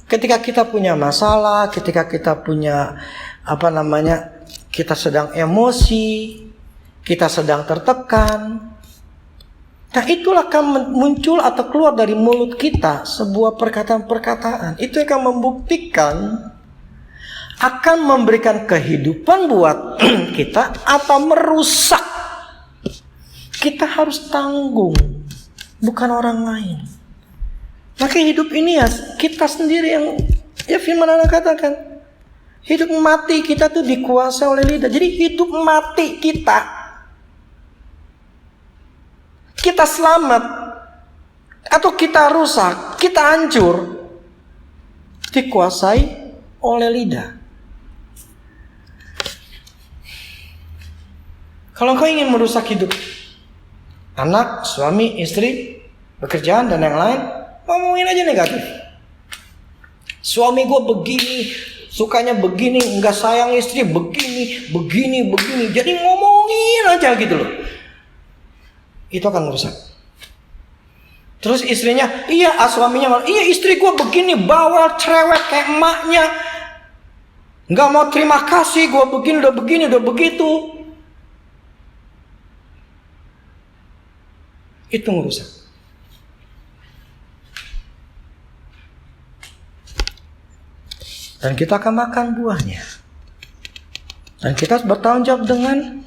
ketika kita punya masalah, ketika kita punya kita sedang emosi, kita sedang tertekan, nah itulah akan muncul atau keluar dari mulut kita sebuah perkataan-perkataan. Itu akan membuktikan, akan memberikan kehidupan buat kita atau merusak. Kita harus tanggung, bukan orang lain. Maka hidup ini ya kita sendiri yang, ya firman Allah katakan, hidup mati kita tuh dikuasai oleh lidah. Jadi hidup mati kita selamat atau kita rusak, kita hancur, dikuasai oleh lidah. Kalau kau ingin merusak hidup anak, suami, istri, pekerjaan dan yang lain, ngomongin aja negatif. Suami gue begini, sukanya begini, nggak sayang istri, begini. Jadi ngomongin aja gitu loh. Itu akan merusak. Terus istrinya, suaminya, istri gue begini, bawel, cerewet kayak emaknya, nggak mau terima kasih, gue begini, udah begitu. Itu merusak. Dan kita akan makan buahnya. Dan kita harus bertanggung jawab dengan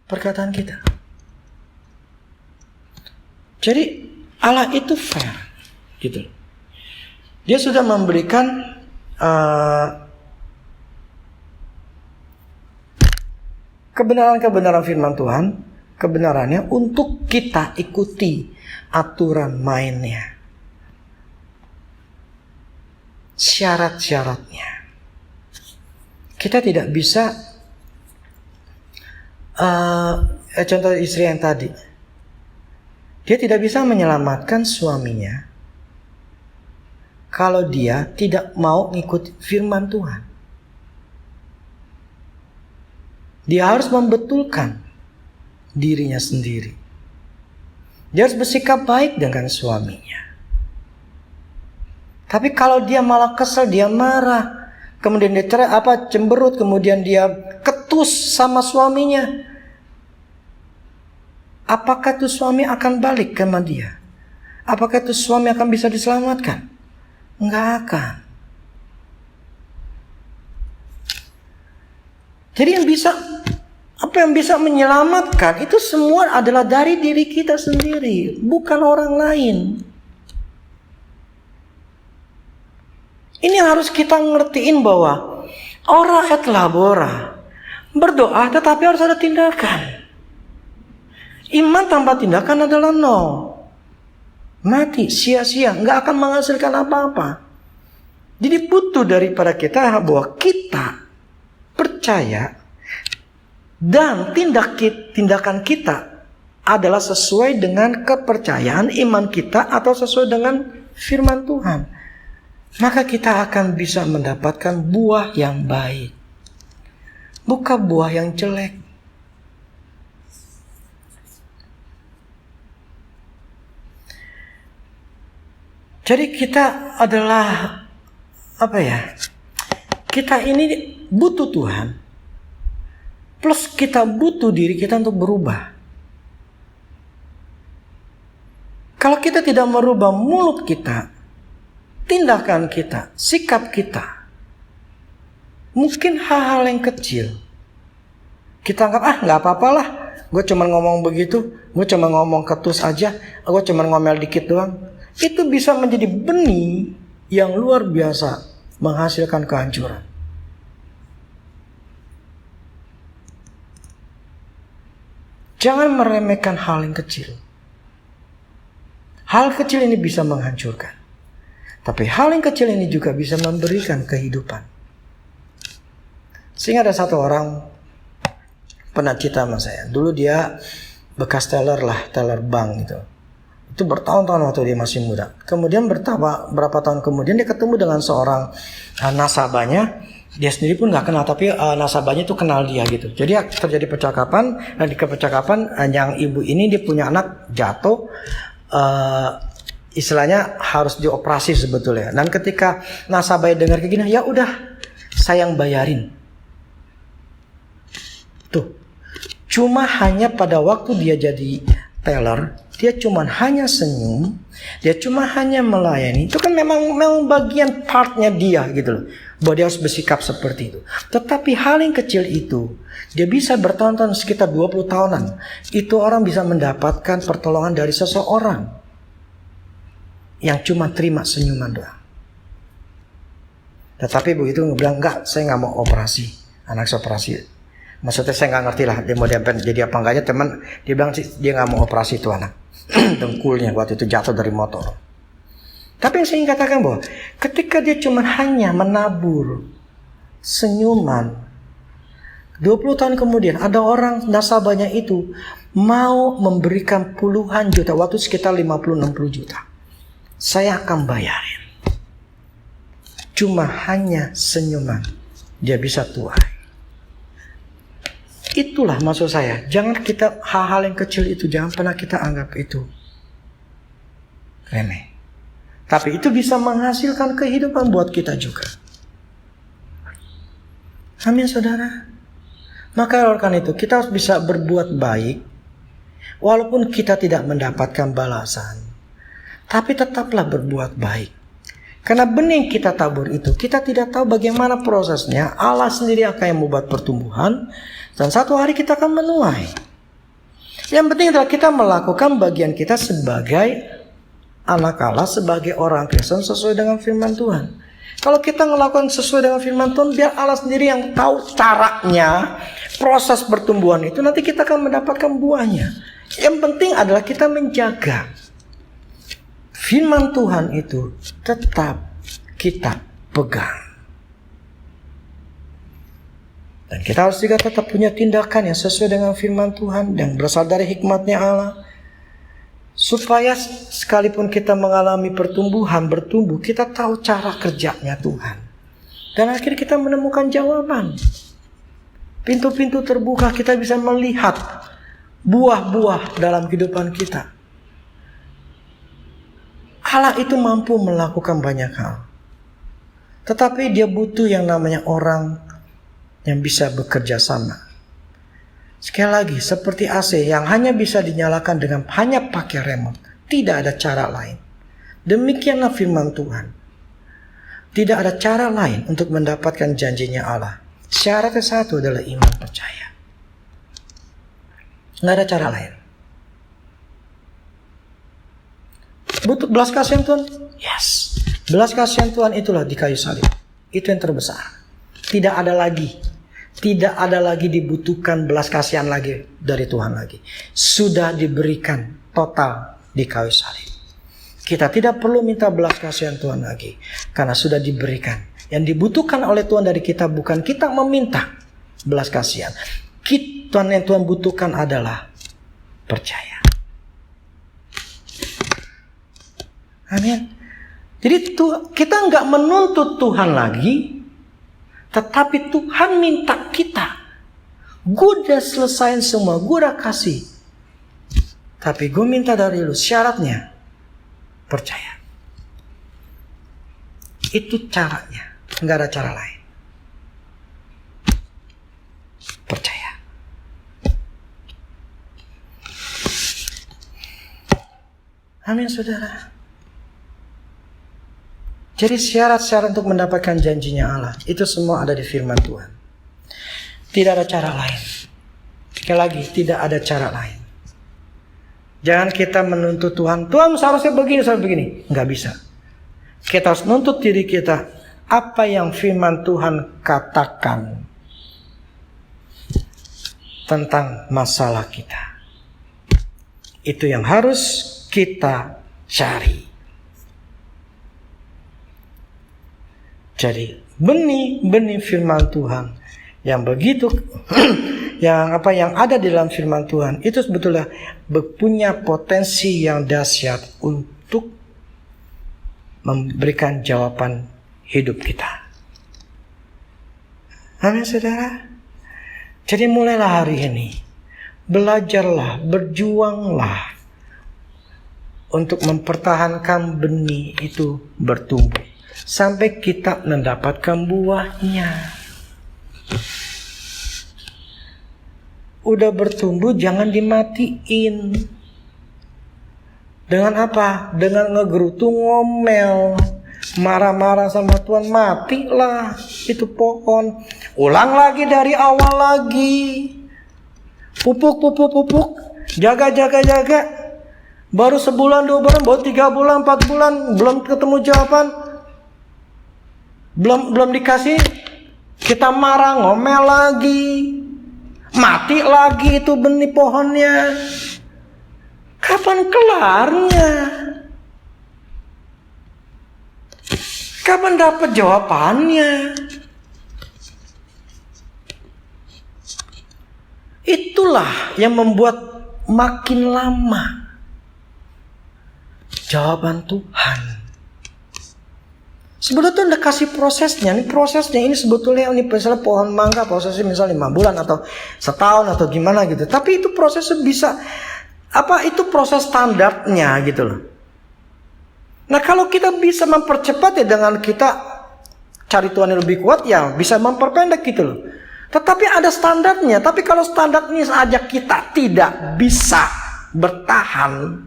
perkataan kita. Jadi Allah itu fair, gitu. Dia sudah memberikan kebenaran-kebenaran firman Tuhan, kebenarannya untuk kita ikuti aturan mainnya, syarat-syaratnya. Kita tidak bisa contoh istri yang tadi, dia tidak bisa menyelamatkan suaminya kalau dia tidak mau ngikut firman Tuhan. Dia harus membetulkan dirinya sendiri. Dia harus bersikap baik dengan suaminya. Tapi kalau dia malah kesel, dia marah, kemudian dia cemberut, kemudian dia ketus sama suaminya, apakah itu suami akan balik ke dia? Apakah itu suami akan bisa diselamatkan? Enggak akan. Jadi yang bisa menyelamatkan itu semua adalah dari diri kita sendiri, bukan orang lain. Ini harus kita ngertiin bahwa ora et labora, berdoa tetapi harus ada tindakan. Iman tanpa tindakan adalah nol, mati, sia-sia, nggak akan menghasilkan apa-apa. Jadi butuh daripada kita bahwa kita percaya dan tindakan kita adalah sesuai dengan kepercayaan iman kita atau sesuai dengan firman Tuhan. Maka kita akan bisa mendapatkan buah yang baik, bukan buah yang jelek. Jadi kita adalah kita ini butuh Tuhan, plus kita butuh diri kita untuk berubah. Kalau kita tidak merubah mulut kita, tindakan kita, sikap kita, mungkin hal-hal yang kecil kita anggap nggak apa-apalah, gue cuma ngomong begitu, gue cuma ngomong ketus aja, gue cuma ngomel dikit doang. Itu bisa menjadi benih yang luar biasa menghasilkan kehancuran. Jangan meremehkan hal yang kecil. Hal kecil ini bisa menghancurkan. Tapi hal yang kecil ini juga bisa memberikan kehidupan. Sehingga ada satu orang pernah cerita sama saya. Dulu dia bekas teller bank gitu. Itu bertahun-tahun waktu dia masih muda. Kemudian berapa tahun kemudian dia ketemu dengan seorang nasabahnya Dia sendiri pun nggak kenal, tapi nasabahnya itu kenal dia gitu. Jadi terjadi percakapan, dan di percakapan yang ibu ini dia punya anak jatuh, istilahnya harus dioperasi sebetulnya. Dan ketika nasabahnya dengar kayak gini, ya udah saya yang bayarin. Tuh, cuma hanya pada waktu dia jadi teller, dia cuma hanya senyum, dia cuma hanya melayani. Itu kan memang bagian partnya dia gitu loh, bahwa dia harus bersikap seperti itu. Tetapi hal yang kecil itu, dia bisa bertahun-tahun, sekitar 20 tahunan, itu orang bisa mendapatkan pertolongan dari seseorang yang cuma terima senyuman doang. Tetapi begitu bilang, enggak, saya nggak mau operasi, anak saya operasi. Maksudnya saya nggak ngerti lah dia mau jadi apa enggaknya, teman dia bilang sih dia nggak mau operasi itu anak. Dengkulnya waktu itu jatuh dari motor. Tapi yang saya ingin katakan bahwa ketika dia cuma hanya menabur senyuman, 20 tahun kemudian ada orang nasabahnya itu mau memberikan puluhan juta, waktu sekitar 50-60 juta. Saya akan bayarin. Cuma hanya senyuman dia bisa tuai. Itulah maksud saya. Jangan kita hal-hal yang kecil itu jangan pernah kita anggap itu remeh. Tapi itu bisa menghasilkan kehidupan buat kita juga. Amin saudara. Maka oleh karena itu kita harus bisa berbuat baik walaupun kita tidak mendapatkan balasan. Tapi tetaplah berbuat baik. Karena benih yang kita tabur itu kita tidak tahu bagaimana prosesnya. Allah sendiri akan yang membuat pertumbuhan. Dan satu hari kita akan menuai. Yang penting adalah kita melakukan bagian kita sebagai anak Allah, sebagai orang Kristen sesuai dengan firman Tuhan. Kalau kita melakukan sesuai dengan firman Tuhan, biar Allah sendiri yang tahu caranya, proses pertumbuhan itu, nanti kita akan mendapatkan buahnya. Yang penting adalah kita menjaga firman Tuhan itu tetap kita pegang. Dan kita harus juga tetap punya tindakan yang sesuai dengan firman Tuhan yang berasal dari hikmatnya Allah. Supaya sekalipun kita mengalami pertumbuhan, bertumbuh, kita tahu cara kerjanya Tuhan. Dan akhirnya kita menemukan jawaban. Pintu-pintu terbuka, kita bisa melihat buah-buah dalam kehidupan kita. Allah itu mampu melakukan banyak hal. Tetapi dia butuh yang namanya orang yang bisa bekerja sama. Sekali lagi, seperti AC yang hanya bisa dinyalakan dengan hanya pakai remote. Tidak ada cara lain. Demikianlah firman Tuhan. Tidak ada cara lain untuk mendapatkan janjinya Allah. Syaratnya satu adalah iman percaya. Nggak ada cara lain. Butuh belas kasihan Tuhan? Yes. Belas kasihan Tuhan itulah di kayu salib. Itu yang terbesar. Tidak ada lagi dibutuhkan belas kasihan lagi dari Tuhan lagi. Sudah diberikan total di kayu salib. Kita tidak perlu minta belas kasihan Tuhan lagi. Karena sudah diberikan. Yang dibutuhkan oleh Tuhan dari kita bukan kita meminta belas kasihan. Yang Tuhan butuhkan adalah percaya. Amin. Jadi kita nggak menuntut Tuhan lagi. Tetapi Tuhan minta kita. Gue udah selesain semua. Gue udah kasih. Tapi gue minta dari lu. Syaratnya. Percaya. Itu caranya. Nggak ada cara lain. Percaya. Amin saudara. Jadi syarat-syarat untuk mendapatkan janjinya Allah, itu semua ada di firman Tuhan. Tidak ada cara lain. Sekali lagi, tidak ada cara lain. Jangan kita menuntut Tuhan, Tuhan seharusnya begini. Nggak bisa. Kita harus menuntut diri kita, apa yang firman Tuhan katakan tentang masalah kita. Itu yang harus kita cari. Jadi benih-benih firman Tuhan yang begitu yang ada di dalam firman Tuhan itu sebetulnya punya potensi yang dahsyat untuk memberikan jawaban hidup kita. Amin saudara. Jadi mulailah hari ini. Belajarlah, berjuanglah untuk mempertahankan benih itu bertumbuh. Sampai kita mendapatkan buahnya. Udah bertumbuh jangan dimatiin. Dengan apa? Dengan ngegerutu, ngomel, marah-marah sama Tuhan, matilah itu pohon. Ulang lagi dari awal lagi. Pupuk, jaga. Baru sebulan, 2 bulan, baru 3 bulan, 4 bulan, belum ketemu jawaban, belum dikasih, kita marah, ngomel lagi, mati lagi itu benih pohonnya. Kapan kelarnya? Kapan dapat jawabannya? Itulah yang membuat makin lama jawaban Tuhan. Sebetulnya udah kasih prosesnya. Ini sebetulnya ini misalnya pohon mangga prosesnya misalnya 5 bulan atau setahun atau gimana gitu. Tapi itu prosesnya bisa itu proses standarnya gitu loh. Nah kalau kita bisa mempercepat ya dengan kita cari Tuhan yang lebih kuat ya bisa memperpendek gitu loh. Tetapi ada standarnya. Tapi kalau standarnya saja kita tidak bisa bertahan,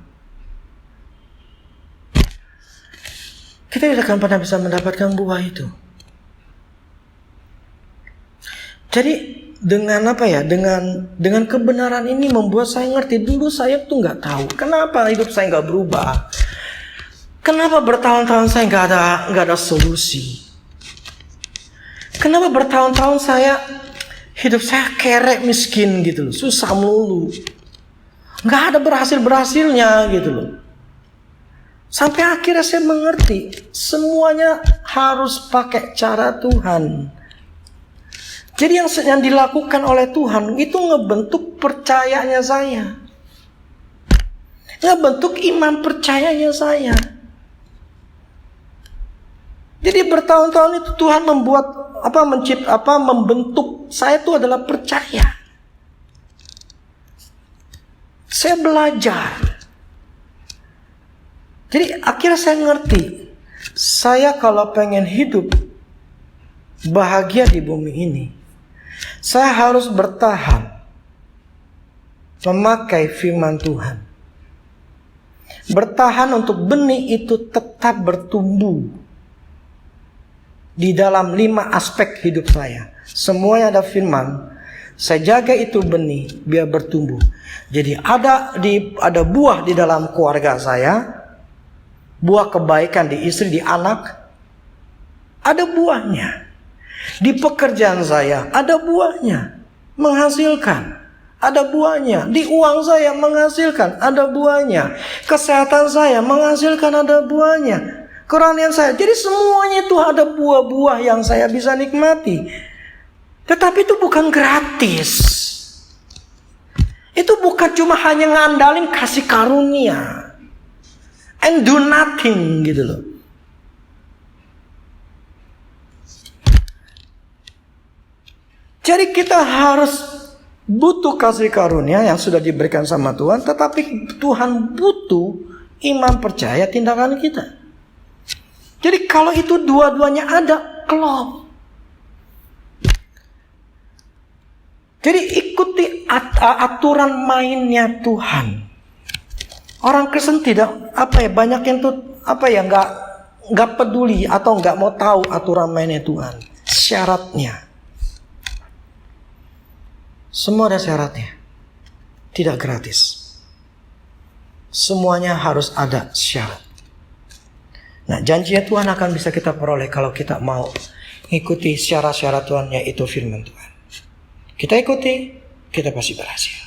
kita tidak akan pernah bisa mendapatkan buah itu. Jadi dengan dengan kebenaran ini membuat saya ngerti. Dulu saya tuh nggak tahu kenapa hidup saya nggak berubah. Kenapa bertahun-tahun saya nggak ada solusi. Kenapa bertahun-tahun hidup saya kerek miskin gitu loh, susah melulu, nggak ada berhasilnya gitu loh. Sampai akhirnya saya mengerti semuanya harus pakai cara Tuhan. Jadi yang dilakukan oleh Tuhan itu ngebentuk percayanya saya. Ngebentuk iman percayanya saya. Jadi bertahun-tahun itu Tuhan membentuk saya itu adalah percaya. Saya belajar. Jadi akhirnya saya ngerti. Saya kalau pengen hidup bahagia di bumi ini, saya harus bertahan memakai firman Tuhan. Bertahan untuk benih itu tetap bertumbuh di dalam 5 aspek hidup saya. Semuanya ada firman. Saya jaga itu benih biar bertumbuh. Jadi ada buah di dalam keluarga saya, buah kebaikan di istri, di anak, ada buahnya. Di pekerjaan saya ada buahnya, menghasilkan, ada buahnya. Di uang saya menghasilkan, ada buahnya. Kesehatan saya menghasilkan, ada buahnya. Kerohanian saya, jadi semuanya itu ada buah-buah yang saya bisa nikmati. Tetapi itu bukan gratis. Itu bukan cuma hanya ngandalin kasih karunia and do nothing gitu loh. Jadi kita harus butuh kasih karunia yang sudah diberikan sama Tuhan, tetapi Tuhan butuh iman percaya tindakan kita. Jadi kalau itu dua-duanya ada, klop. Jadi ikuti aturan mainnya Tuhan. Orang Kristen tidak banyak yang tuh nggak peduli atau nggak mau tahu aturan mainnya Tuhan. Syaratnya. Semua ada syaratnya. Tidak gratis. Semuanya harus ada syarat. Nah, janjinya Tuhan akan bisa kita peroleh kalau kita mau ikuti syarat-syarat Tuhan, yaitu firman Tuhan. Kita ikuti, kita pasti berhasil.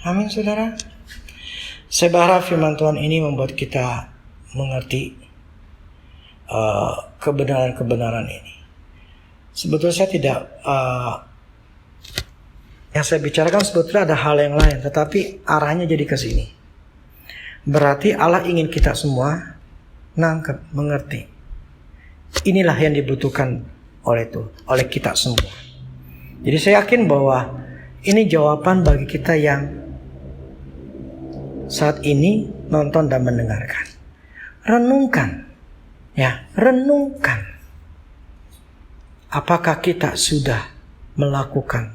Amin, saudara. Saya berharap firman Tuhan ini membuat kita mengerti kebenaran-kebenaran ini. Sebetulnya saya tidak yang saya bicarakan sebetulnya ada hal yang lain, tetapi arahnya jadi ke sini. Berarti Allah ingin kita semua nangkep, mengerti. Inilah yang dibutuhkan oleh kita semua. Jadi saya yakin bahwa ini jawaban bagi kita yang saat ini nonton dan mendengarkan. Renungkan. Ya, renungkan. Apakah kita sudah melakukan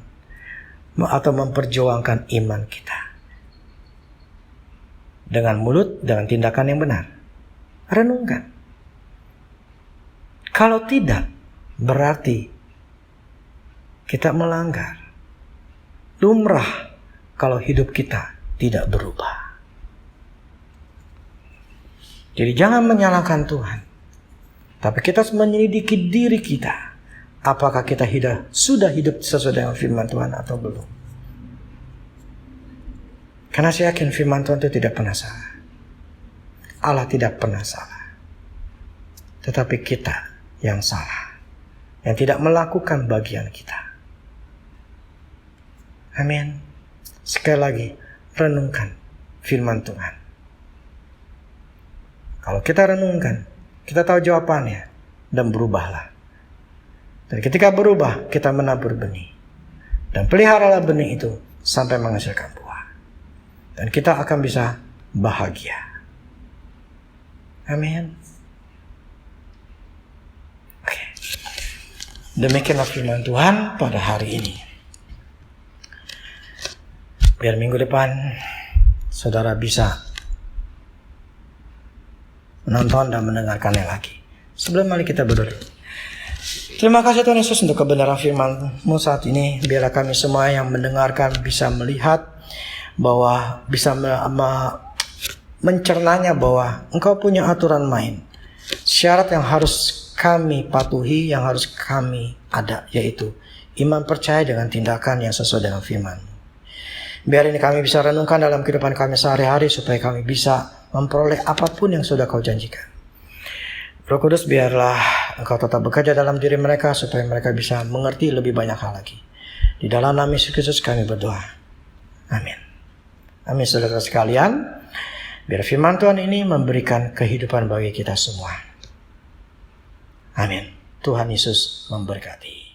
atau memperjuangkan iman kita dengan mulut, dengan tindakan yang benar? Renungkan. Kalau tidak, berarti kita melanggar. Lumrah kalau hidup kita tidak berubah. Jadi jangan menyalahkan Tuhan, tapi kita harus menyelidiki diri kita. Apakah kita sudah hidup sesuai dengan firman Tuhan atau belum? Karena saya yakin firman Tuhan itu tidak pernah salah. Allah tidak pernah salah. Tetapi kita yang salah, yang tidak melakukan bagian kita. Amin. Sekali lagi, renungkan firman Tuhan. Kalau kita renungkan, kita tahu jawabannya dan berubahlah. Dan ketika berubah, kita menabur benih. Dan peliharalah benih itu sampai menghasilkan buah. Dan kita akan bisa bahagia. Amin. Oke. Demikianlah firman Tuhan pada hari ini. Biar minggu depan saudara bisa menonton dan mendengarkannya lagi. Sebelum mari kita berdoa. Terima kasih Tuhan Yesus untuk kebenaran firman-Mu saat ini. Biarlah kami semua yang mendengarkan bisa melihat bahwa bisa mencernanya bahwa Engkau punya aturan main. Syarat yang harus kami patuhi, yang harus kami ada, yaitu iman percaya dengan tindakan yang sesuai dengan firman-Mu. Biar ini kami bisa renungkan dalam kehidupan kami sehari-hari supaya kami bisa memperoleh apapun yang sudah Kau janjikan. Roh Kudus, biarlah Engkau tetap bekerja dalam diri mereka supaya mereka bisa mengerti lebih banyak hal lagi. Di dalam nama Yesus Kristus kami berdoa. Amin. Amin saudara sekalian. Biar firman Tuhan ini memberikan kehidupan bagi kita semua. Amin. Tuhan Yesus memberkati.